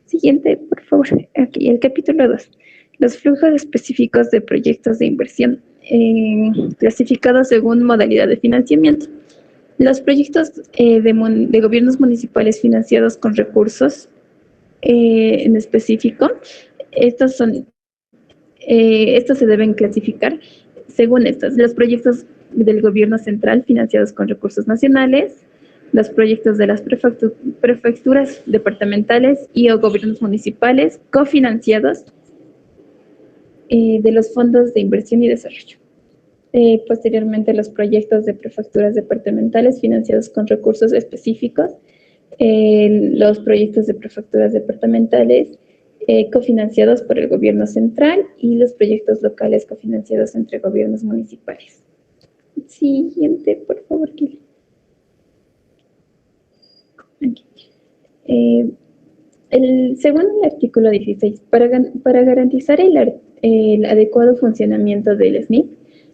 Siguiente, por favor. Aquí, el capítulo 2. Los flujos específicos de proyectos de inversión clasificados según modalidad de financiamiento. Los proyectos de gobiernos municipales financiados con recursos en específico, estos se deben clasificar según los proyectos del gobierno central financiados con recursos nacionales, los proyectos de las prefecturas departamentales y o gobiernos municipales cofinanciados de los fondos de inversión y desarrollo. Posteriormente, los proyectos de prefecturas departamentales financiados con recursos específicos, los proyectos de prefecturas departamentales cofinanciados por el gobierno central y los proyectos locales cofinanciados entre gobiernos municipales. Siguiente, por favor, Kili. Según el artículo 16, para garantizar el adecuado funcionamiento del SNIP,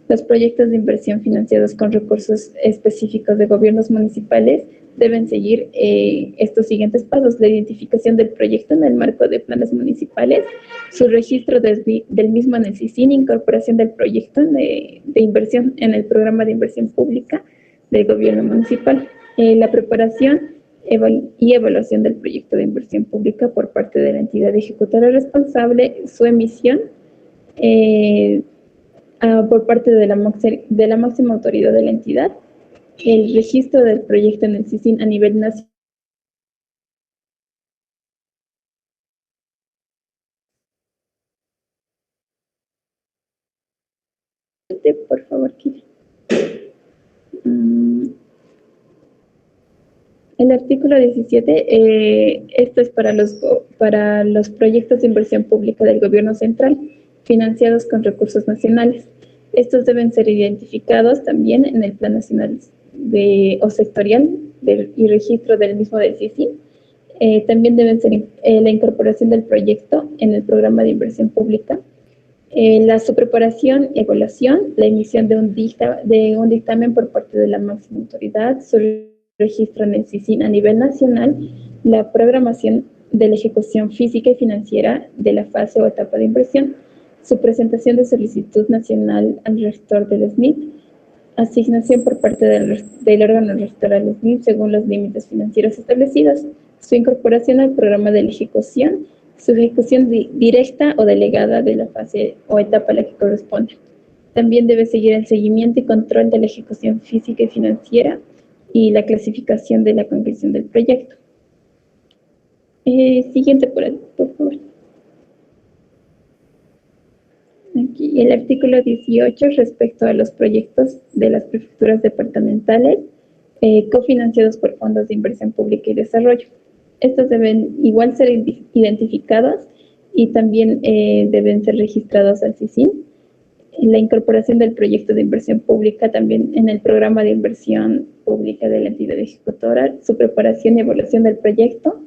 los proyectos de inversión financiados con recursos específicos de gobiernos municipales deben seguir estos siguientes pasos: la identificación del proyecto en el marco de planes municipales, su registro del mismo en el SICIN, incorporación del proyecto de inversión en el programa de inversión pública del gobierno municipal, la preparación y evaluación del proyecto de inversión pública por parte de la entidad ejecutora responsable, su emisión por parte de la máxima autoridad de la entidad, el registro del proyecto en el SICIN a nivel nacional. Por favor, Kiri. El artículo 17, esto es para los proyectos de inversión pública del gobierno central financiados con recursos nacionales. Estos deben ser identificados también en el Plan Nacional o sectorial y registro del mismo del SICIN. También deben ser la incorporación del proyecto en el programa de inversión pública, su preparación, evaluación, la emisión de un dictamen por parte de la máxima autoridad, su registro en el SICIN a nivel nacional, la programación de la ejecución física y financiera de la fase o etapa de inversión, su presentación de solicitud nacional al rector del SNIP, asignación por parte del órgano rector al SNIP según los límites financieros establecidos, su incorporación al programa de la ejecución, su ejecución directa o delegada de la fase o etapa a la que corresponde. También debe seguir el seguimiento y control de la ejecución física y financiera y la clasificación de la conclusión del proyecto. Siguiente, por favor. Aquí, el artículo 18 respecto a los proyectos de las prefecturas departamentales cofinanciados por fondos de inversión pública y desarrollo. Estos deben igual ser identificados y también deben ser registrados al CICIN. La incorporación del proyecto de inversión pública también en el programa de inversión pública de la entidad ejecutora, su preparación y evaluación del proyecto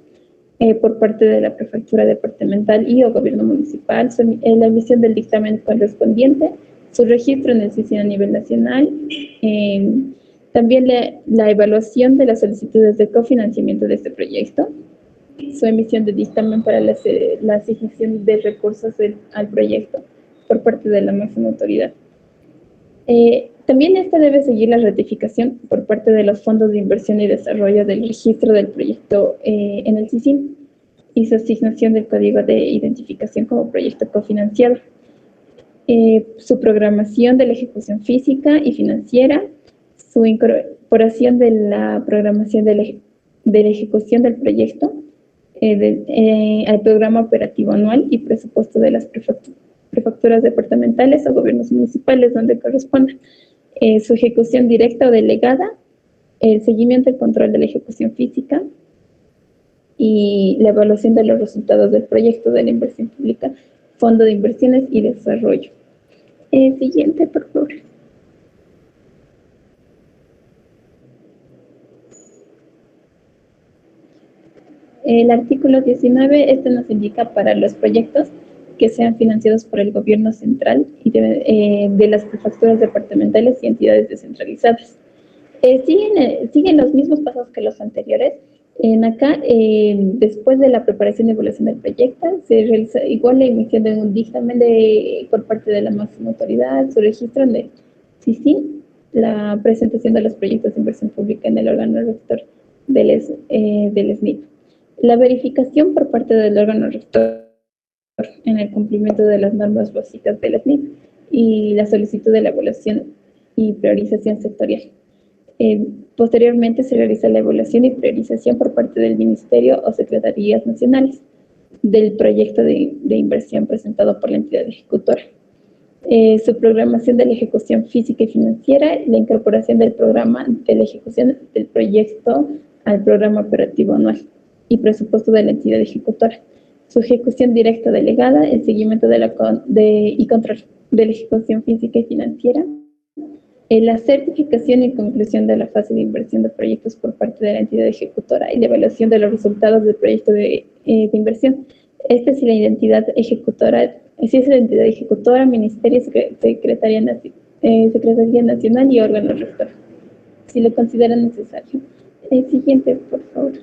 por parte de la prefectura departamental y o gobierno municipal, la emisión del dictamen correspondiente, su registro en el CICIN a nivel nacional, también la evaluación de las solicitudes de cofinanciamiento de este proyecto, su emisión de dictamen para la asignación de recursos al proyecto por parte de la máxima autoridad. También esta debe seguir la ratificación por parte de los fondos de inversión y desarrollo del registro del proyecto en el CICIN y su asignación del código de identificación como proyecto cofinanciado. Su programación de la ejecución física y financiera, su incorporación de la programación de la ejecución del proyecto al programa operativo anual y presupuesto de las prefecturas departamentales o gobiernos municipales donde corresponda, su ejecución directa o delegada, el seguimiento y control de la ejecución física y la evaluación de los resultados del proyecto de la inversión pública, Fondo de Inversiones y Desarrollo. Siguiente, por favor. El artículo 19, este nos indica para los proyectos que sean financiados por el gobierno central y de las prefecturas departamentales y entidades descentralizadas. Siguen los mismos pasos que los anteriores. Acá, después de la preparación y evaluación del proyecto, se realiza igual la emisión de un dictamen por parte de la máxima autoridad, su registro en el CICIN, la presentación de los proyectos de inversión pública en el órgano rector del SNIP. La verificación por parte del órgano rector en el cumplimiento de las normas básicas del SNIP y la solicitud de la evaluación y priorización sectorial. Posteriormente se realiza la evaluación y priorización por parte del Ministerio o Secretarías Nacionales del proyecto de inversión presentado por la entidad ejecutora. Su programación de la ejecución física y financiera, la incorporación del programa de la ejecución del proyecto al programa operativo anual y presupuesto de la entidad ejecutora. Su ejecución directa delegada, el seguimiento y control de la ejecución física y financiera, la certificación y conclusión de la fase de inversión de proyectos por parte de la entidad ejecutora y la evaluación de los resultados del proyecto de inversión. Esta es la identidad ejecutora, si es la entidad ejecutora, Ministerio, Secretaría Nacional y órgano rector, si lo consideran necesario. Siguiente, por favor.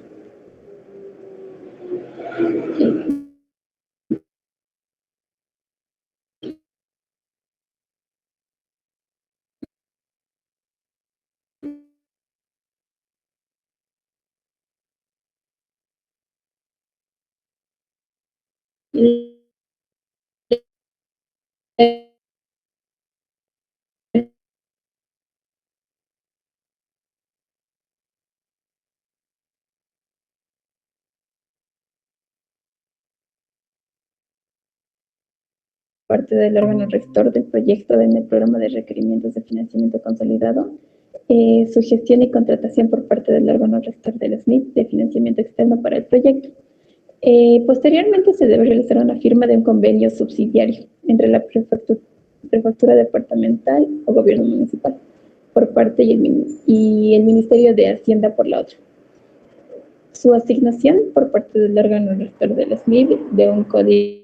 Parte del órgano rector del proyecto en el programa de requerimientos de financiamiento consolidado, su gestión y contratación por parte del órgano rector del SNIP de financiamiento externo para el proyecto. Posteriormente se debe realizar una firma de un convenio subsidiario entre la prefectura departamental o gobierno municipal por parte y el Ministerio de Hacienda por la otra. Su asignación por parte del órgano rector del SNIP de un código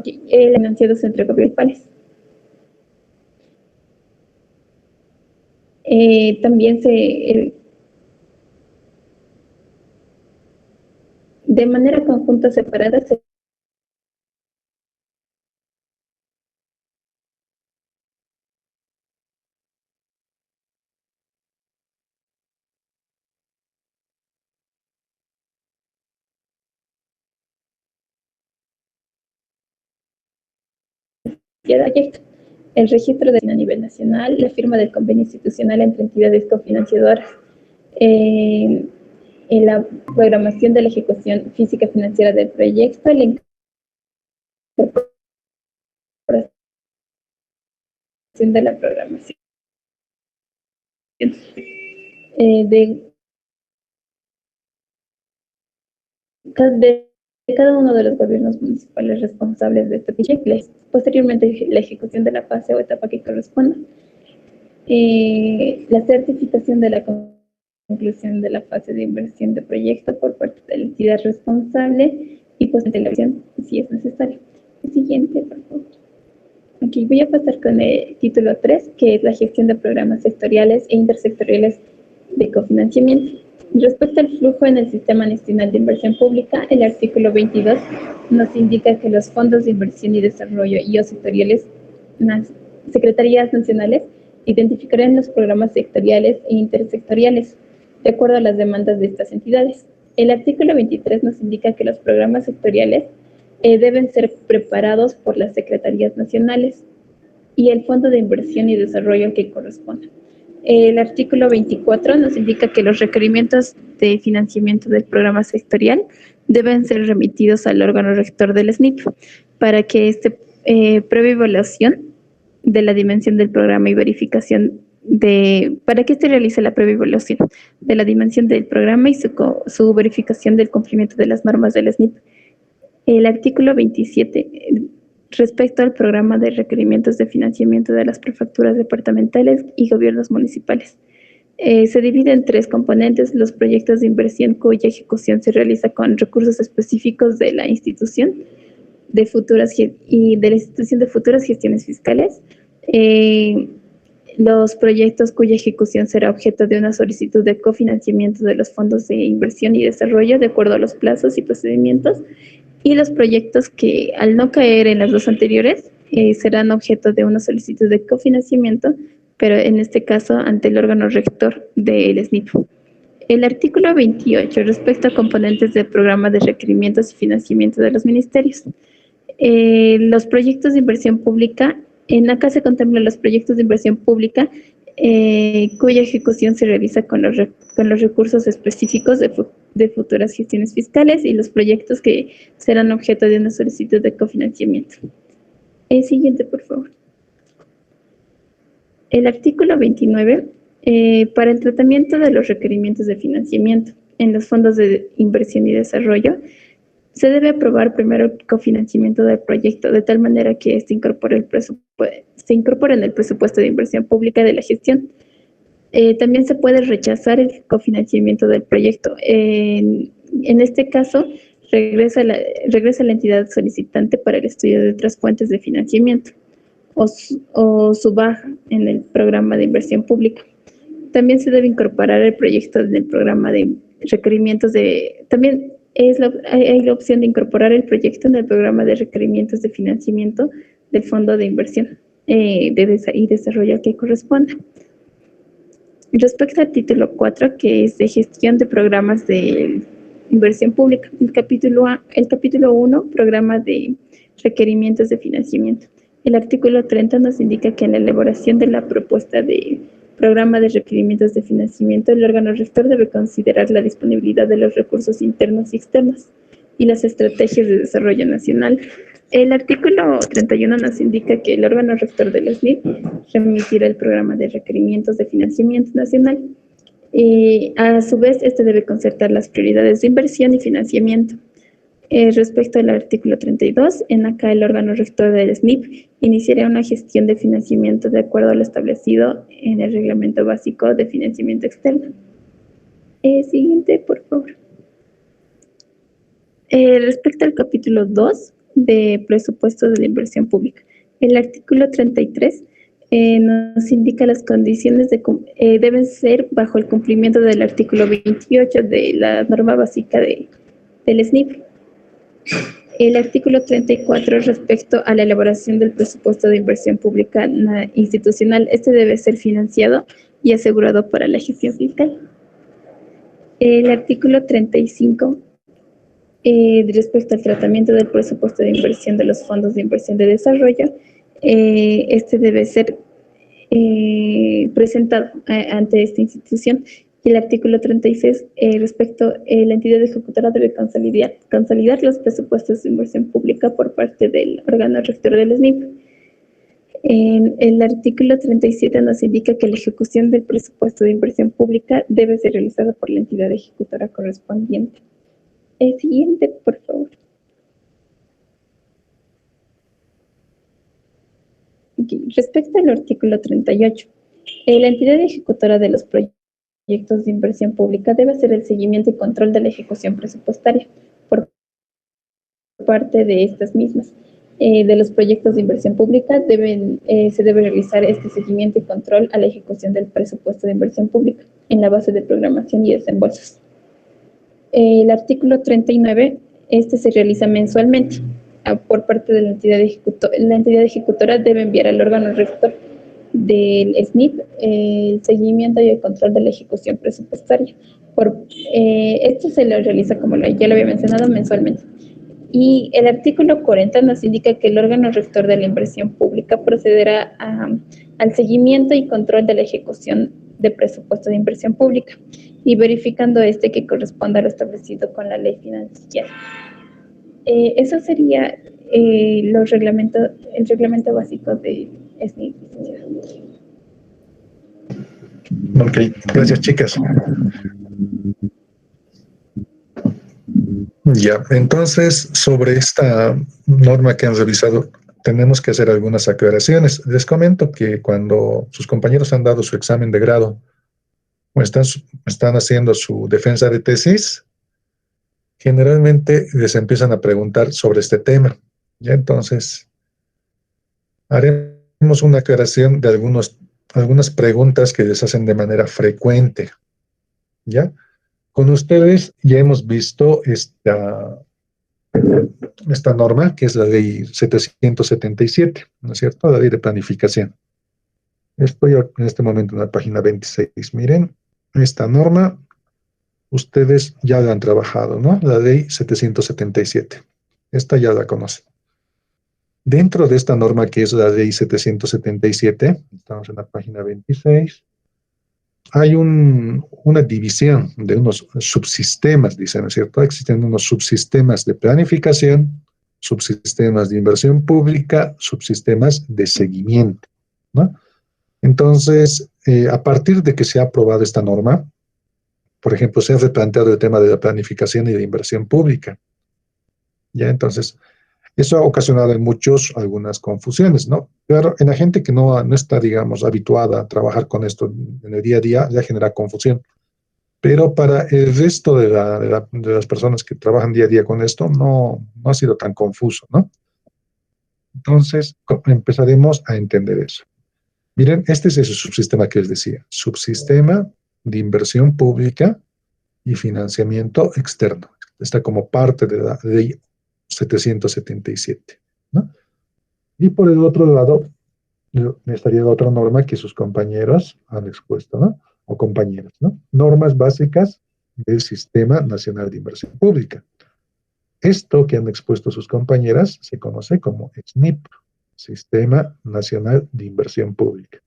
financiados entre principales. También de manera conjunta separada se proyecto. El registro a nivel nacional, la firma del convenio institucional entre entidades cofinanciadoras, en la programación de la ejecución física financiera del proyecto, la incorporación de la programación de cada uno de los gobiernos municipales responsables de este checklist. Posteriormente, la ejecución de la fase o etapa que corresponda. La certificación de la conclusión de la fase de inversión de proyecto por parte de la entidad responsable y posteriormente la visión si es necesario. El siguiente, por favor. Aquí voy a pasar con el título 3, que es la gestión de programas sectoriales e intersectoriales de cofinanciamiento. Respecto al flujo en el Sistema Nacional de Inversión Pública, el artículo 22 nos indica que los fondos de inversión y desarrollo y o sectoriales, secretarías nacionales, identificarán los programas sectoriales e intersectoriales de acuerdo a las demandas de estas entidades. El artículo 23 nos indica que los programas sectoriales deben ser preparados por las secretarías nacionales y el Fondo de Inversión y Desarrollo al que corresponda. El artículo 24 nos indica que los requerimientos de financiamiento del programa sectorial deben ser remitidos al órgano rector del SNIP para que previa evaluación de la dimensión del programa y verificación para que realice la previa evaluación de la dimensión del programa y su verificación del cumplimiento de las normas del SNIP. El artículo 27, respecto al programa de requerimientos de financiamiento de las prefecturas departamentales y gobiernos municipales. Se divide en 3 componentes: los proyectos de inversión cuya ejecución se realiza con recursos específicos de la institución de futuras gestiones fiscales, los proyectos cuya ejecución será objeto de una solicitud de cofinanciamiento de los fondos de inversión y desarrollo de acuerdo a los plazos y procedimientos, y los proyectos que, al no caer en las 2 anteriores, serán objeto de una solicitud de cofinanciamiento, pero en este caso ante el órgano rector del SNIP. El artículo 28 respecto a componentes del programa de requerimientos y financiamiento de los ministerios. Los proyectos de inversión pública, acá se contemplan los proyectos de inversión pública cuya ejecución se realiza con los recursos específicos de futuras gestiones fiscales y los proyectos que serán objeto de una solicitud de cofinanciamiento. El siguiente, por favor. El artículo 29, para el tratamiento de los requerimientos de financiamiento en los fondos de inversión y desarrollo, se debe aprobar primero el cofinanciamiento del proyecto, de tal manera que se incorpore en el presupuesto de inversión pública de la gestión. También se puede rechazar el cofinanciamiento del proyecto. En este caso, regresa la entidad solicitante para el estudio de otras fuentes de financiamiento o su baja en el programa de inversión pública. También se debe incorporar el proyecto en el programa de requerimientos también hay la opción de incorporar el proyecto en el programa de requerimientos de financiamiento del Fondo de Inversión y Desarrollo al que corresponda. Respecto al título 4, que es de gestión de programas de inversión pública, el capítulo 1, programa de requerimientos de financiamiento. El artículo 30 nos indica que en la elaboración de la propuesta de programa de requerimientos de financiamiento, el órgano rector debe considerar la disponibilidad de los recursos internos y externos y las estrategias de desarrollo nacional. El artículo 31 nos indica que el órgano rector del SNIP remitirá el programa de requerimientos de financiamiento nacional. A su vez, debe concertar las prioridades de inversión y financiamiento. Respecto al artículo 32, acá el órgano rector del SNIP iniciará una gestión de financiamiento de acuerdo a lo establecido en el Reglamento Básico de Financiamiento Externo. Siguiente, por favor. Respecto al capítulo 2, de presupuesto de la inversión pública. El artículo 33 nos indica las condiciones deben ser bajo el cumplimiento del artículo 28 de la norma básica del SNIP. El artículo 34 respecto a la elaboración del presupuesto de inversión pública institucional, este debe ser financiado y asegurado para la gestión fiscal. El artículo 35 respecto al tratamiento del presupuesto de inversión de los fondos de inversión de desarrollo, este debe ser presentado ante esta institución. Y el artículo 36 respecto a la entidad ejecutora debe consolidar los presupuestos de inversión pública por parte del órgano rector del SNIP. En el artículo 37 nos indica que la ejecución del presupuesto de inversión pública debe ser realizada por la entidad ejecutora correspondiente. El siguiente, por favor. Okay. Respecto al artículo 38, la entidad ejecutora de los proyectos de inversión pública debe hacer el seguimiento y control de la ejecución presupuestaria por parte de estas mismas. De los proyectos de inversión pública se debe realizar este seguimiento y control a la ejecución del presupuesto de inversión pública en la base de programación y desembolsos. El artículo 39, este se realiza mensualmente por parte de la entidad ejecutora. La entidad ejecutora debe enviar al órgano rector del SNIP el seguimiento y el control de la ejecución presupuestaria. Esto se lo realiza, como ya lo había mencionado, mensualmente. Y el artículo 40 nos indica que el órgano rector de la inversión pública procederá al seguimiento y control de la ejecución de presupuesto de inversión pública y verificando que corresponda a lo establecido con la ley financiera. Eso sería el reglamento básico de SNIP. Ok, gracias, chicas. Ya, entonces, sobre esta norma que han revisado, tenemos que hacer algunas aclaraciones. Les comento que cuando sus compañeros han dado su examen de grado o están haciendo su defensa de tesis, generalmente les empiezan a preguntar sobre este tema. Ya, entonces, haremos una aclaración de algunas preguntas que les hacen de manera frecuente. ¿Ya? Con ustedes ya hemos visto esta norma, que es la ley 777, ¿no es cierto? La ley de planificación. Estoy en este momento en la página 26. Miren, esta norma, ustedes ya la han trabajado, ¿no? La ley 777. Esta ya la conocen. Dentro de esta norma, que es la ley 777, estamos en la página 26, hay una división de unos subsistemas, dicen, ¿no es cierto? Existen unos subsistemas de planificación, subsistemas de inversión pública, subsistemas de seguimiento, ¿no? Entonces, a partir de que se ha aprobado esta norma, por ejemplo, se ha replanteado el tema de la planificación y de inversión pública. Ya, entonces, eso ha ocasionado en muchos algunas confusiones, ¿no? Pero en la gente que no está, digamos, habituada a trabajar con esto en el día a día, ya genera confusión. Pero para el resto de las personas que trabajan día a día con esto, no ha sido tan confuso, ¿no? Entonces, empezaremos a entender eso. Miren, este es ese subsistema que les decía. Subsistema de inversión pública y financiamiento externo. Está como parte de la ley 777, ¿no? Y por el otro lado, estaría la otra norma que sus compañeros han expuesto, ¿no? O compañeras, ¿no? Normas básicas del Sistema Nacional de Inversión Pública. Esto que han expuesto sus compañeras se conoce como SNIP, Sistema Nacional de Inversión Pública.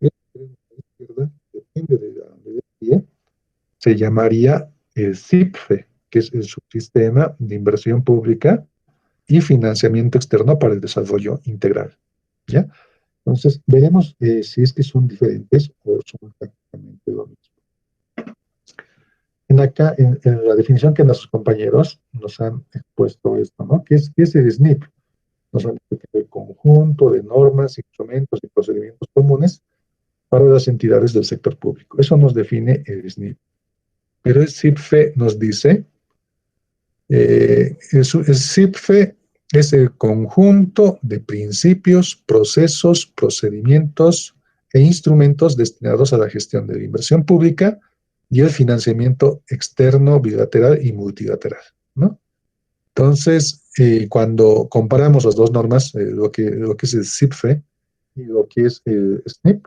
Depende de la ley, se llamaría el SIPFE, que es el Subsistema de Inversión Pública y Financiamiento Externo para el Desarrollo Integral. ¿Ya? Entonces, veremos si es que son diferentes o son prácticamente lo mismo. En la definición que nuestros compañeros nos han expuesto esto, ¿no? ¿Qué es el SNIP? Nos han dicho que es el conjunto de normas, instrumentos y procedimientos comunes para las entidades del sector público. Eso nos define el SNIP. Pero el SIPFE nos dice, el SIPFE es el conjunto de principios, procesos, procedimientos e instrumentos destinados a la gestión de la inversión pública y el financiamiento externo, bilateral y multilateral, ¿no? Entonces, cuando comparamos las dos normas, lo que es el SIPFE y lo que es el SNIP,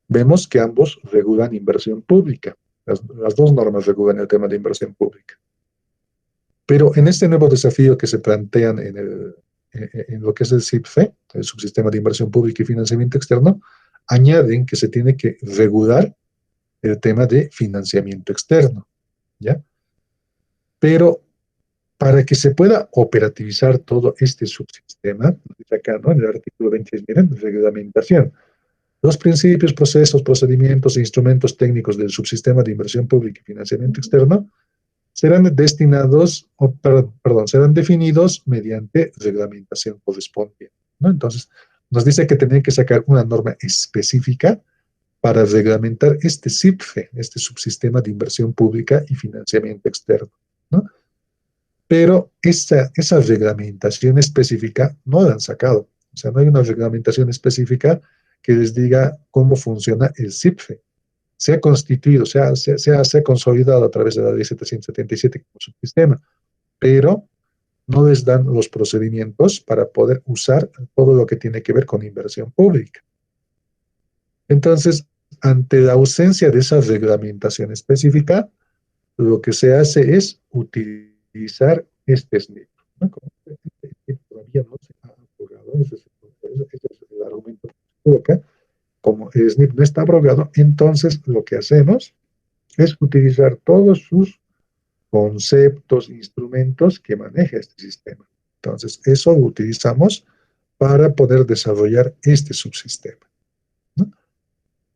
vemos que ambos regulan inversión pública. Las dos normas regulan el tema de inversión pública. Pero en este nuevo desafío que se plantean en lo que es el SIPFE, el subsistema de inversión pública y financiamiento externo, añaden que se tiene que regular el tema de financiamiento externo, ¿ya? Pero para que se pueda operativizar todo este subsistema, acá, ¿no? En el artículo 26, miren, reglamentación. Los principios, procesos, procedimientos e instrumentos técnicos del subsistema de inversión pública y financiamiento externo serán serán definidos mediante reglamentación correspondiente, ¿no? Entonces, nos dice que tienen que sacar una norma específica para reglamentar este SIPFE, este subsistema de inversión pública y financiamiento externo, ¿no? Pero esa reglamentación específica no la han sacado. O sea, no hay una reglamentación específica que les diga cómo funciona el SIPFE. Se ha constituido, se ha consolidado a través de la ley 777 como subsistema, pero no les dan los procedimientos para poder usar todo lo que tiene que ver con inversión pública. Entonces, ante la ausencia de esa reglamentación específica, lo que se hace es utilizar este SNIP, ¿no? Como este SNIP todavía no se ha abrogado, ese es el argumento acá. Como el SNIP no está abrogado, entonces lo que hacemos es utilizar todos sus conceptos, instrumentos que maneja este sistema. Entonces, eso lo utilizamos para poder desarrollar este subsistema, ¿no?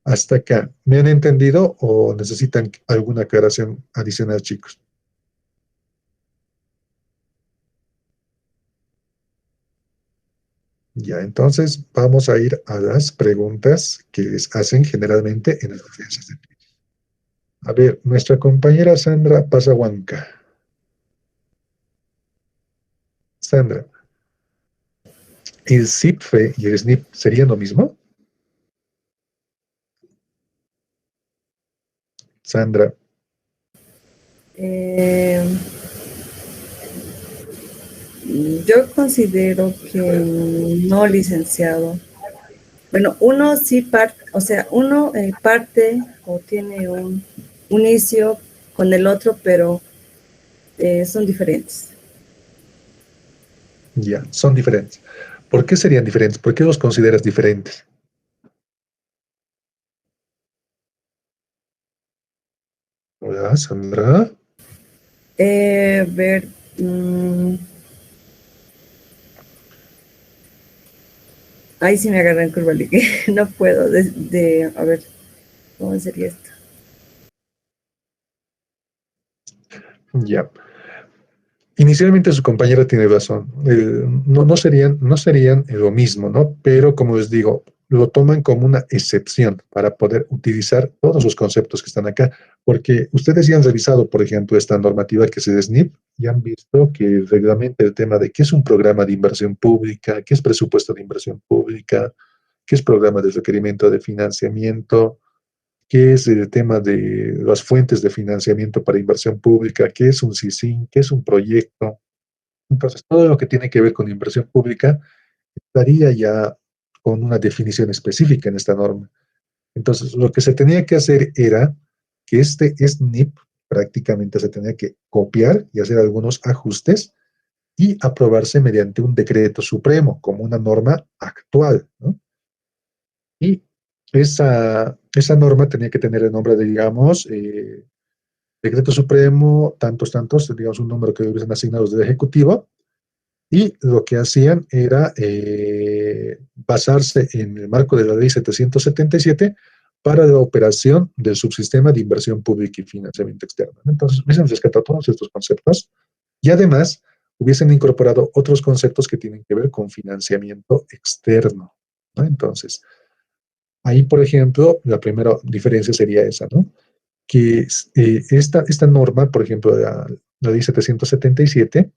Hasta acá, ¿me han entendido o necesitan alguna aclaración adicional, chicos? Ya, entonces vamos a ir a las preguntas que les hacen generalmente en las defensas de tesis. A ver, nuestra compañera Sandra Pasahuanca. Sandra, ¿el SIPFE y el SNIP serían lo mismo? Sandra. Yo considero que no, licenciado. Bueno, uno sí parte, o sea, uno parte o tiene un inicio con el otro, pero son diferentes. Ya, son diferentes. ¿Por qué serían diferentes? ¿Por qué los consideras diferentes? Hola, Sandra. Ver, ahí sí me agarran curva, no puedo, a ver, ¿cómo sería esto? Ya. Inicialmente su compañera tiene razón. No serían lo mismo, ¿no? Pero como les digo, lo toman como una excepción para poder utilizar todos los conceptos que están acá. Porque ustedes ya han revisado, por ejemplo, esta normativa que es el SNIP y han visto que reglamenta el tema de qué es un programa de inversión pública, qué es presupuesto de inversión pública, qué es programa de requerimiento de financiamiento, qué es el tema de las fuentes de financiamiento para inversión pública, qué es un SISIN, qué es un proyecto. Entonces, todo lo que tiene que ver con inversión pública estaría ya con una definición específica en esta norma. Entonces, lo que se tenía que hacer era que este SNIP prácticamente se tenía que copiar y hacer algunos ajustes y aprobarse mediante un decreto supremo como una norma actual, ¿no? Y esa norma tenía que tener el nombre de, digamos, decreto supremo, tantos, digamos, un número que hubiesen asignado del Ejecutivo, y lo que hacían era basarse en el marco de la ley 777 para la operación del subsistema de inversión pública y financiamiento externo. Entonces, hubiesen rescatado todos estos conceptos y además hubiesen incorporado otros conceptos que tienen que ver con financiamiento externo, ¿no? Entonces, ahí, por ejemplo, la primera diferencia sería esa, ¿no? Que esta norma, por ejemplo, la ley 777,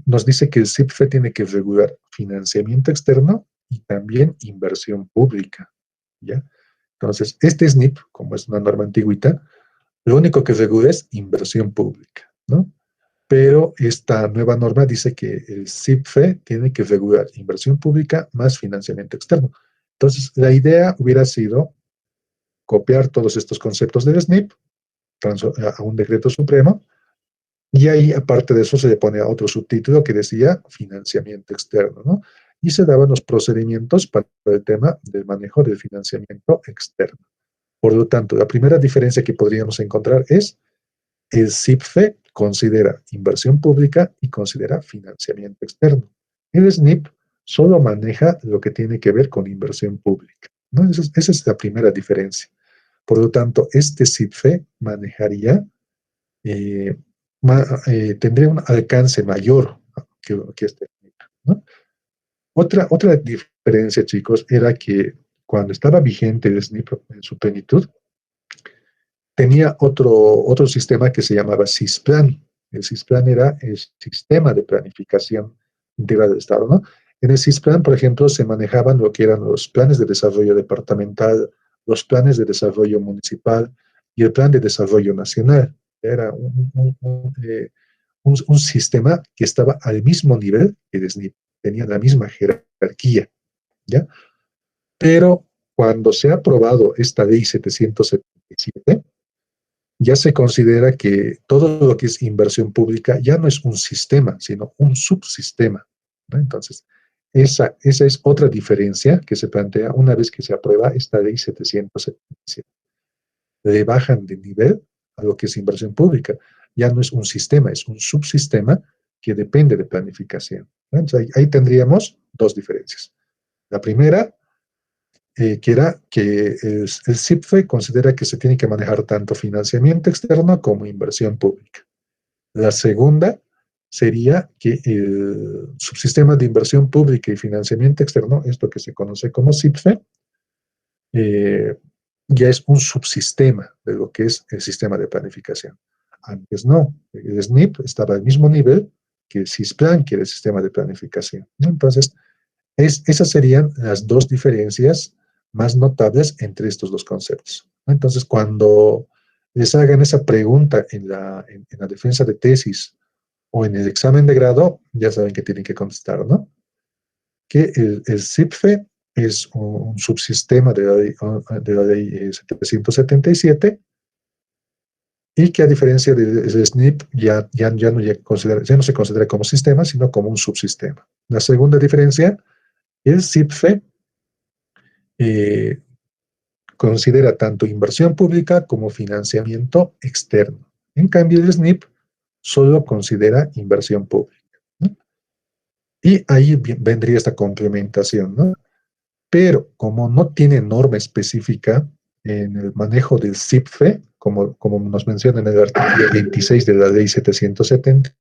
nos dice que el CIPFE tiene que regular financiamiento externo y también inversión pública, ¿ya? Entonces, este SNIP, como es una norma antigüita, lo único que regula es inversión pública, ¿no? Pero esta nueva norma dice que el CIPFE tiene que regular inversión pública más financiamiento externo. Entonces, la idea hubiera sido copiar todos estos conceptos del SNIP a un decreto supremo, y ahí, aparte de eso, se le pone otro subtítulo que decía financiamiento externo, ¿no? Y se daban los procedimientos para el tema del manejo del financiamiento externo. Por lo tanto, la primera diferencia que podríamos encontrar es el CIPFE considera inversión pública y considera financiamiento externo. El SNIP solo maneja lo que tiene que ver con inversión pública, ¿no? Esa es la primera diferencia. Por lo tanto, este CIPFE manejaría, eh, tendría un alcance mayor que este SNIP, ¿no? Otra diferencia, chicos, era que cuando estaba vigente el SNIP en su plenitud, tenía otro sistema que se llamaba SISPLAN. El SISPLAN era el sistema de planificación integral del Estado, ¿no? En el SISPLAN, por ejemplo, se manejaban lo que eran los planes de desarrollo departamental, los planes de desarrollo municipal y el plan de desarrollo nacional. Era un sistema que estaba al mismo nivel que el SNIP, tenía la misma jerarquía, ¿ya? Pero cuando se ha aprobado esta ley 777, ya se considera que todo lo que es inversión pública ya no es un sistema, sino un subsistema, ¿no? Entonces, esa es otra diferencia que se plantea una vez que se aprueba esta ley 777. Le bajan de nivel a lo que es inversión pública. Ya no es un sistema, es un subsistema que depende de planificación, ¿no? Entonces, ahí tendríamos dos diferencias. La primera, que era que el CIPFE considera que se tiene que manejar tanto financiamiento externo como inversión pública. La segunda sería que el subsistema de inversión pública y financiamiento externo, esto que se conoce como CIPFE, eh, ya es un subsistema de lo que es el sistema de planificación. Antes no, el SNIP estaba al mismo nivel que el CISPLAN, que era el sistema de planificación, ¿no? Entonces, esas serían las dos diferencias más notables entre estos dos conceptos. Entonces, cuando les hagan esa pregunta en la defensa de tesis o en el examen de grado, ya saben que tienen que contestar, ¿no? Que el CIPFE es un subsistema de la ley 777 y que a diferencia del SNIP ya no se considera como sistema, sino como un subsistema. La segunda diferencia, el CIPFE eh, considera tanto inversión pública como financiamiento externo. En cambio, el SNIP solo considera inversión pública, ¿no? Y ahí vendría esta complementación, ¿no? Pero como no tiene norma específica en el manejo del CIPFE, como nos menciona en el artículo 26 de la ley 770,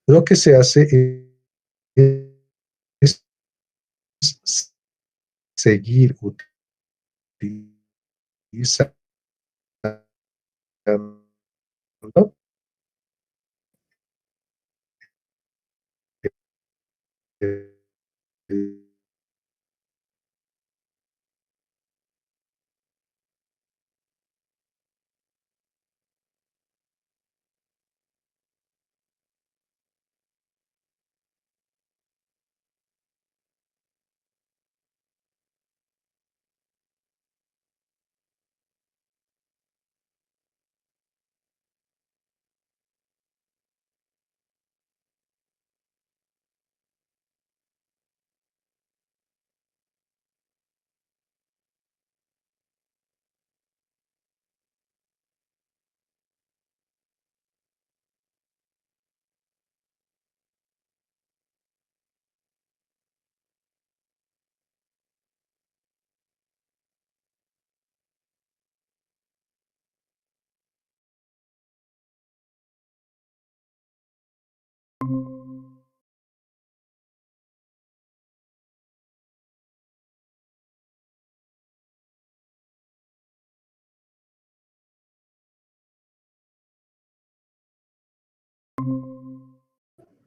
lo que se hace es seguir utilizando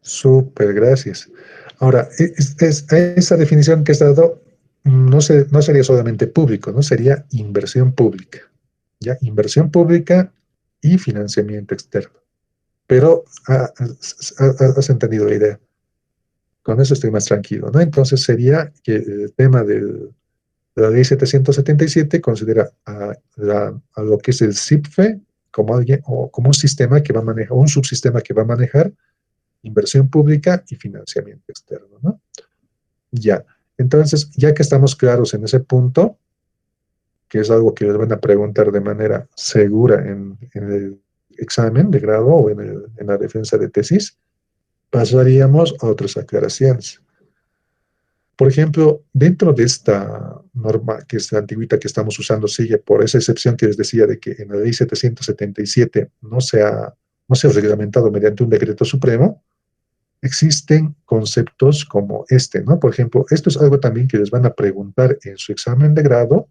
Súper, gracias. Ahora, esa definición que has dado no sería solamente público, ¿no? Sería inversión pública. ¿Ya? Inversión pública y financiamiento externo. Pero has entendido la idea. Con eso estoy más tranquilo, ¿no? Entonces sería que el tema de la ley 777 considera a lo que es el CIPFE como alguien o como un sistema que va a manejar, un subsistema que va a manejar inversión pública y financiamiento externo, ¿no? Ya. Entonces, ya que estamos claros en ese punto, que es algo que les van a preguntar de manera segura en el examen de grado o en la defensa de tesis, pasaríamos a otras aclaraciones. Por ejemplo, dentro de esta norma, que es la antigüita que estamos usando, sigue por esa excepción que les decía de que en la ley 777 no se ha reglamentado mediante un decreto supremo, existen conceptos como este, ¿no? Por ejemplo, esto es algo también que les van a preguntar en su examen de grado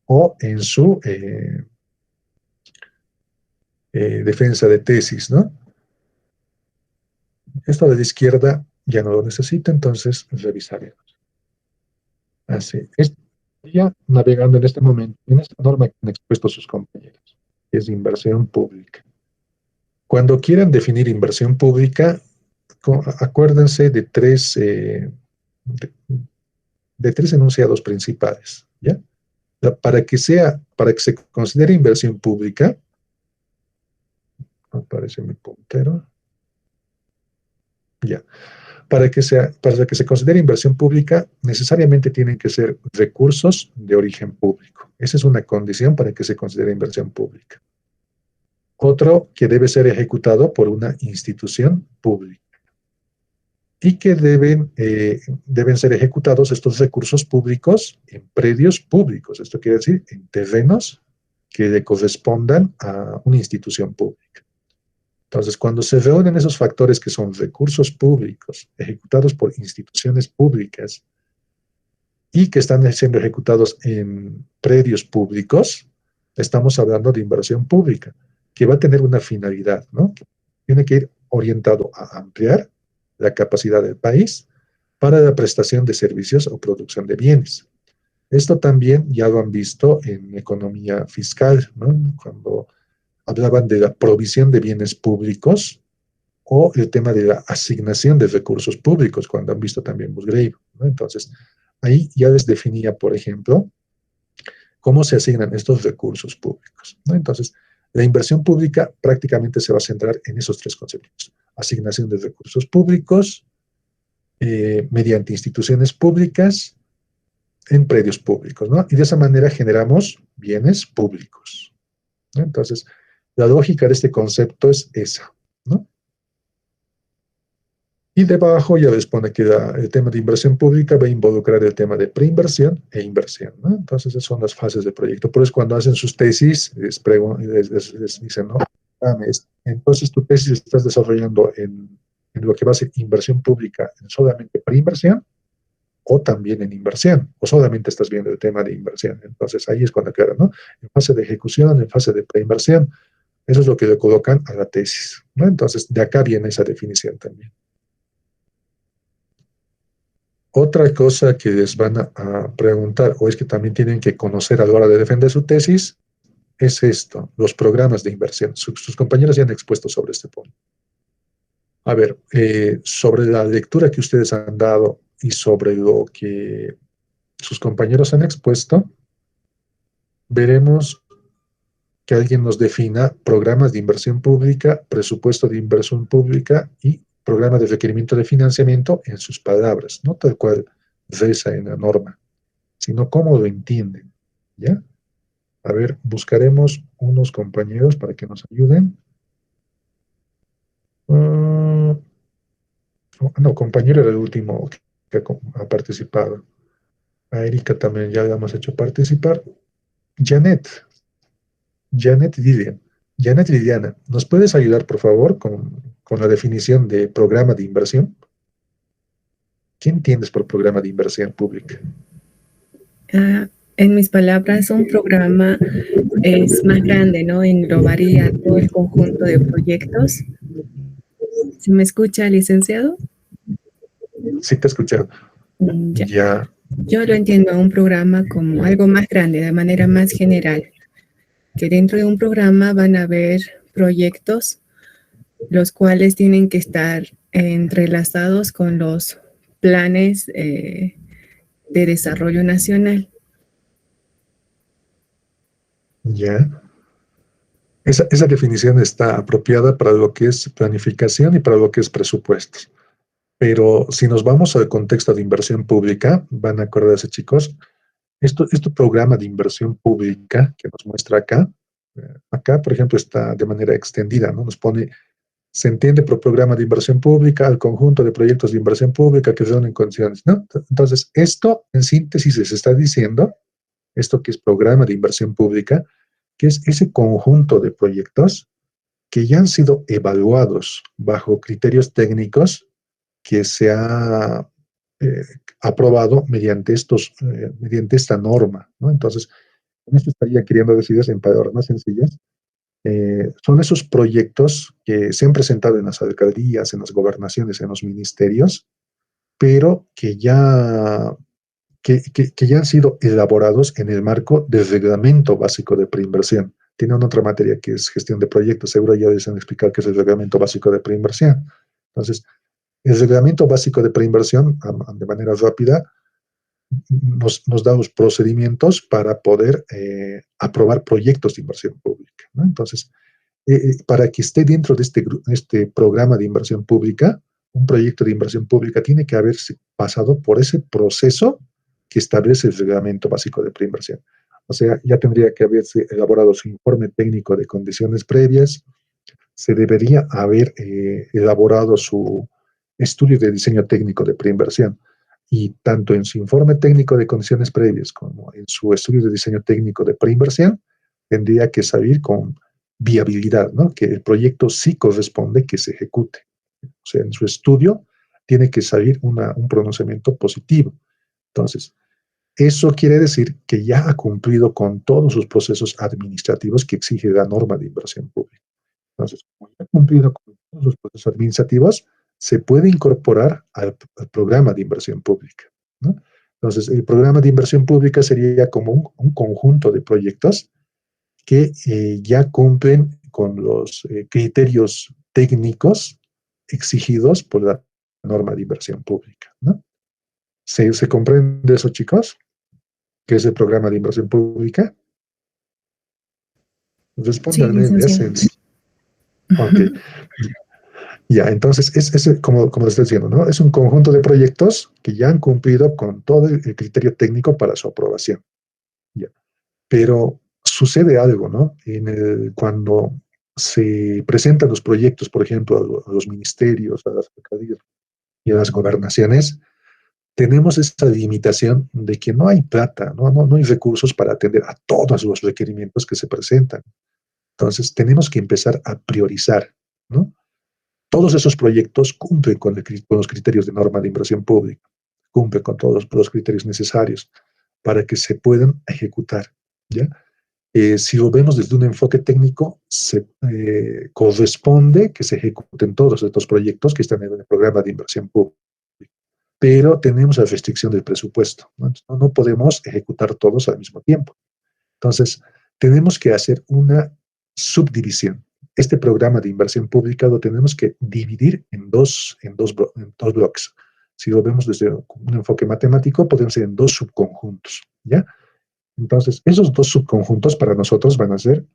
o en su defensa de tesis, ¿no? Esto de la izquierda ya no lo necesita, entonces revisaremos. Así, estaría navegando en este momento en esta norma que han expuesto sus compañeros, que es de inversión pública. Cuando quieran definir inversión pública, acuérdense de tres enunciados principales, ¿ya? Para que se considere inversión pública, aparece mi puntero, ya. Para que se considere inversión pública, necesariamente tienen que ser recursos de origen público. Esa es una condición para que se considere inversión pública. Otro, que debe ser ejecutado por una institución pública. Y que deben ser ejecutados estos recursos públicos en predios públicos. Esto quiere decir en terrenos que le correspondan a una institución pública. Entonces, cuando se reúnen esos factores que son recursos públicos ejecutados por instituciones públicas y que están siendo ejecutados en predios públicos, estamos hablando de inversión pública, que va a tener una finalidad, ¿no? Que tiene que ir orientado a ampliar la capacidad del país para la prestación de servicios o producción de bienes. Esto también ya lo han visto en economía fiscal, ¿no? Cuando hablaban de la provisión de bienes públicos o el tema de la asignación de recursos públicos, cuando han visto también Musgrave, ¿no? Entonces, ahí ya les definía, por ejemplo, cómo se asignan estos recursos públicos, ¿no? Entonces, la inversión pública prácticamente se va a centrar en esos tres conceptos: asignación de recursos públicos, mediante instituciones públicas, en predios públicos, ¿no? Y de esa manera generamos bienes públicos, ¿no? Entonces, la lógica de este concepto es esa, ¿no? Y debajo ya les pone que el tema de inversión pública va a involucrar el tema de preinversión e inversión, ¿no? Entonces, esas son las fases del proyecto. Por eso, cuando hacen sus tesis, les dicen, ¿no? Entonces, tu tesis estás desarrollando en lo que va a ser inversión pública en solamente preinversión o también en inversión, o solamente estás viendo el tema de inversión. Entonces, ahí es cuando queda, ¿no? En fase de ejecución, en fase de preinversión. Eso es lo que le colocan a la tesis, ¿no? Entonces, de acá viene esa definición también. Otra cosa que les van a preguntar, o es que también tienen que conocer a la hora de defender su tesis, es esto: los programas de inversión. Sus compañeros ya han expuesto sobre este punto. A ver, sobre la lectura que ustedes han dado y sobre lo que sus compañeros han expuesto, veremos que alguien nos defina programas de inversión pública, presupuesto de inversión pública y programa de requerimiento de financiamiento en sus palabras, no tal cual reza en la norma, sino cómo lo entienden, ¿ya? A ver, buscaremos unos compañeros para que nos ayuden. No, compañero era el último que ha participado. A Erika también ya la hemos hecho participar. Janet Liliana, ¿nos puedes ayudar, por favor, con la definición de programa de inversión? ¿Qué entiendes por programa de inversión pública? En mis palabras, un programa es más grande, ¿no? Englobaría todo el conjunto de proyectos ¿Se me escucha, licenciado? Sí, te he escuchado. Ya. Ya. Yo lo entiendo a un programa como algo más grande, de manera más general, que dentro de un programa van a haber proyectos, los cuales tienen que estar entrelazados con los planes de desarrollo nacional. Ya. Esa definición está apropiada para lo que es planificación y para lo que es presupuestos. Pero si nos vamos al contexto de inversión pública, van a acordarse, chicos, este programa de inversión pública que nos muestra acá, por ejemplo, está de manera extendida, ¿no? Nos pone, se entiende por programa de inversión pública al conjunto de proyectos de inversión pública que son en condiciones, ¿no? Entonces, esto en síntesis les está diciendo, esto que es programa de inversión pública, que es ese conjunto de proyectos que ya han sido evaluados bajo criterios técnicos que se ha eh, aprobado mediante esta norma, ¿no? Entonces, con esto estaría queriendo decir, en palabras más sencillas, son esos proyectos que se han presentado en las alcaldías, en las gobernaciones, en los ministerios, pero que ya han sido elaborados en el marco del reglamento básico de preinversión. Tienen otra materia que es gestión de proyectos, seguro ya les han explicado qué es el reglamento básico de preinversión. Entonces, el reglamento básico de preinversión, de manera rápida, nos da los procedimientos para poder aprobar proyectos de inversión pública, ¿no? Entonces, para que esté dentro de este programa de inversión pública, un proyecto de inversión pública tiene que haberse pasado por ese proceso que establece el reglamento básico de preinversión. O sea, ya tendría que haberse elaborado su informe técnico de condiciones previas, se debería haber elaborado su estudio de diseño técnico de preinversión. Y tanto en su informe técnico de condiciones previas como en su estudio de diseño técnico de preinversión, tendría que salir con viabilidad, ¿no? Que el proyecto sí corresponde que se ejecute. O sea, en su estudio tiene que salir un pronunciamiento positivo. Entonces, eso quiere decir que ya ha cumplido con todos los procesos administrativos que exige la norma de inversión pública. Entonces, como ya ha cumplido con todos los procesos administrativos, se puede incorporar al programa de inversión pública, ¿no? Entonces, el programa de inversión pública sería como un conjunto de proyectos que ya cumplen con los criterios técnicos exigidos por la norma de inversión pública, ¿no? ¿Se comprende eso, chicos? ¿Qué es el programa de inversión pública? Sí, Respóndanme, es licenciado. sencillo. Ok. Ya, entonces, como les estoy diciendo, ¿no? Es un conjunto de proyectos que ya han cumplido con todo el criterio técnico para su aprobación. Ya. Pero sucede algo, ¿no? Cuando se presentan los proyectos, por ejemplo, a los ministerios, a las alcaldías y a las gobernaciones, tenemos esa limitación de que no hay plata, no hay recursos para atender a todos los requerimientos que se presentan. Entonces, tenemos que empezar a priorizar, ¿no? Todos esos proyectos cumplen con los criterios de norma de inversión pública, cumplen con todos los criterios necesarios para que se puedan ejecutar, ¿ya? Si lo vemos desde un enfoque técnico, corresponde que se ejecuten todos estos proyectos que están en el programa de inversión pública, pero tenemos la restricción del presupuesto, ¿no? No podemos ejecutar todos al mismo tiempo. Entonces, tenemos que hacer una subdivisión. Este programa de inversión pública lo tenemos que dividir en dos bloques. Si lo vemos desde un enfoque matemático, podemos ser en dos subconjuntos, ¿ya? Entonces, esos dos subconjuntos para nosotros van a ser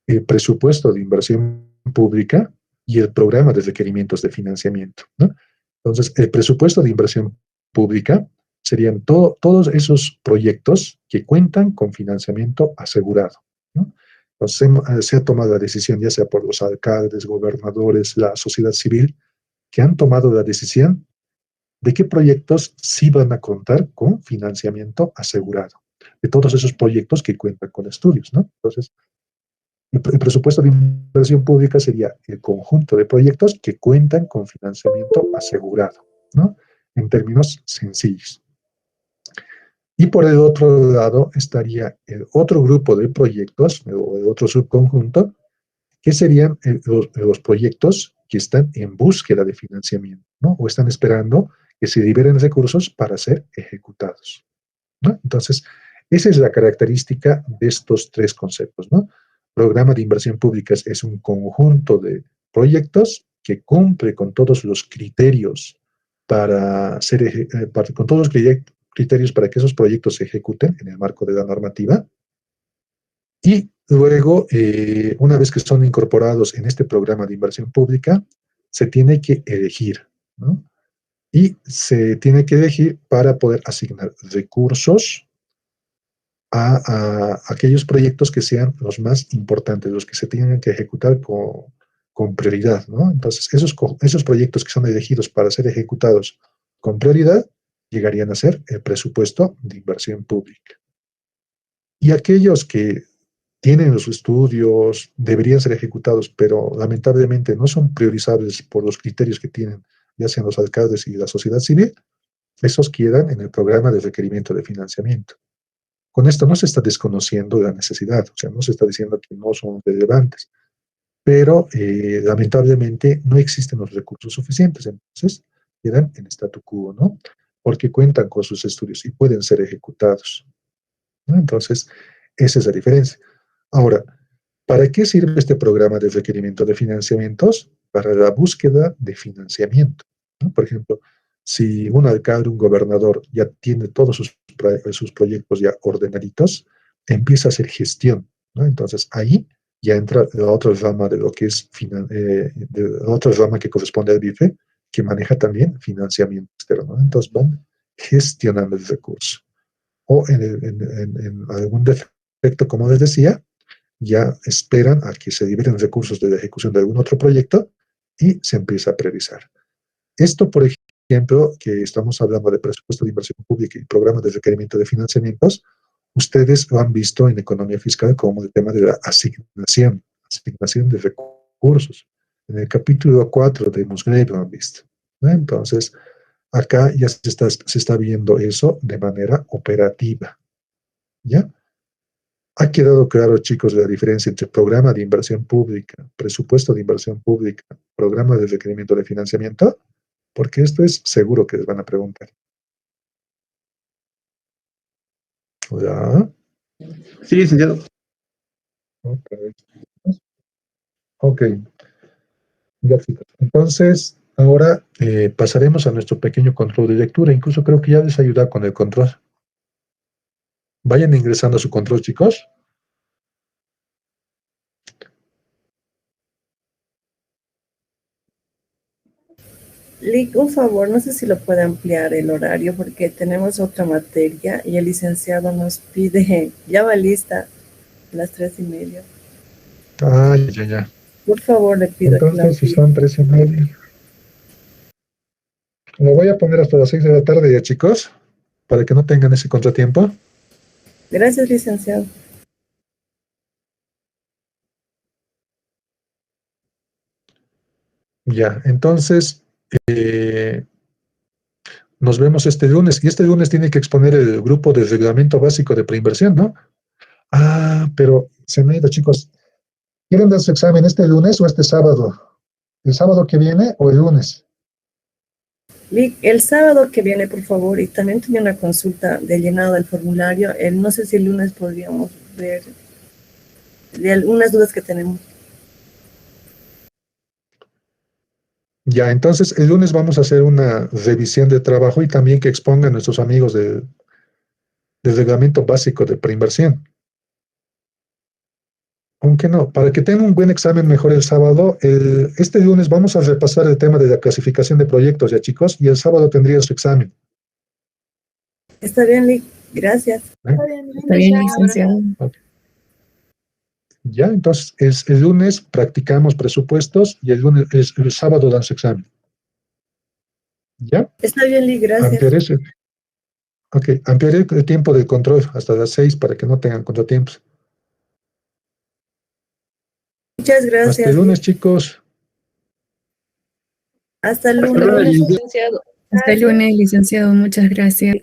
el presupuesto de inversión pública y el programa de requerimientos de financiamiento, ¿no? Entonces, el presupuesto de inversión pública serían todos esos proyectos que cuentan con financiamiento asegurado, ¿no? Entonces, se ha tomado la decisión, ya sea por los alcaldes, gobernadores, la sociedad civil, que han tomado la decisión de qué proyectos sí van a contar con financiamiento asegurado, de todos esos proyectos que cuentan con estudios, ¿no? Entonces, el presupuesto de inversión pública sería el conjunto de proyectos que cuentan con financiamiento asegurado, ¿no? En términos sencillos. Y por el otro lado estaría el otro grupo de proyectos, o el otro subconjunto, que serían los proyectos que están en búsqueda de financiamiento, ¿no? O están esperando que se liberen recursos para ser ejecutados, ¿no? Entonces, esa es la característica de estos tres conceptos, ¿no? Programa de inversión pública es un conjunto de proyectos que cumple con todos los criterios para ser, con todos los criterios para que esos proyectos se ejecuten en el marco de la normativa. Y luego, una vez que son incorporados en este programa de inversión pública, se tiene que elegir, ¿no? Y se tiene que elegir para poder asignar recursos a aquellos proyectos que sean los más importantes, los que se tengan que ejecutar con prioridad, ¿no? Entonces, esos proyectos que son elegidos para ser ejecutados con prioridad llegarían a ser el presupuesto de inversión pública. Y aquellos que tienen los estudios, deberían ser ejecutados, pero lamentablemente no son priorizables por los criterios que tienen, ya sean los alcaldes y la sociedad civil, esos quedan en el programa de requerimiento de financiamiento. Con esto no se está desconociendo la necesidad, o sea, no se está diciendo que no son relevantes, pero lamentablemente no existen los recursos suficientes, entonces quedan en statu quo, ¿no? Porque cuentan con sus estudios y pueden ser ejecutados, ¿no? Entonces, esa es la diferencia. Ahora, ¿para qué sirve este programa de requerimiento de financiamientos? Para la búsqueda de financiamiento, ¿no? Por ejemplo, si un alcalde, un gobernador ya tiene todos sus proyectos ya ordenaditos, empieza a hacer gestión, ¿no? Entonces ahí ya entra la otra rama de lo que es, la otra rama que corresponde al BIFE, que maneja también financiamiento externo, ¿no? Entonces van gestionando el recurso. O en algún defecto, como les decía, ya esperan a que se liberen recursos de la ejecución de algún otro proyecto y se empieza a priorizar. Esto, por ejemplo, que estamos hablando de presupuesto de inversión pública y programas de requerimiento de financiamientos, ustedes lo han visto en economía fiscal como el tema de la asignación de recursos. En el capítulo 4 de Musgrave lo han visto, ¿no? Entonces, acá ya se está viendo eso de manera operativa, ¿ya? ¿Ha quedado claro, chicos, la diferencia entre programa de inversión pública, presupuesto de inversión pública, programa de requerimiento de financiamiento? Porque esto es seguro que les van a preguntar. ¿Hola? Sí, licenciado. Ok. Ya, chicos. Entonces, ahora pasaremos a nuestro pequeño control de lectura. Incluso creo que ya les ayuda con el control. Vayan ingresando a su control, chicos. Lick, un favor, no sé si lo puede ampliar el horario porque tenemos otra materia y el licenciado nos pide, ya va lista, a las 3:30. Ah, ya. Por favor, le pido que la Entonces, si amplíe. son 3:30. Lo voy a poner hasta las 6 de la tarde ya, chicos, para que no tengan ese contratiempo. Gracias, licenciado. Ya, entonces, nos vemos este lunes. Y este lunes tiene que exponer el grupo de reglamento básico de preinversión, ¿no? Ah, pero se me ha ido, chicos. ¿Quieren dar su examen este lunes o este sábado? ¿El sábado que viene o el lunes? Lick, el sábado que viene, por favor, y también tenía una consulta de llenado del formulario. No sé si el lunes podríamos ver de algunas dudas que tenemos. Ya, entonces el lunes vamos a hacer una revisión de trabajo y también que expongan nuestros amigos del reglamento básico de preinversión. Aunque no, para que tengan un buen examen mejor el sábado, este lunes vamos a repasar el tema de la clasificación de proyectos, ya chicos, y el sábado tendrían su examen. Está bien, Lick, gracias. ¿Eh? Está bien, licenciado. Ya, entonces el lunes practicamos presupuestos y el sábado dan su examen. ¿Ya? Está bien, Lick, gracias. Ampliaré el tiempo del control hasta las 6 para que no tengan contratiempos. Muchas Hasta gracias. el lunes, chicos. Hasta el Hasta lunes. luego, licenciado. Licenciado. Hasta el lunes, licenciado. Muchas gracias.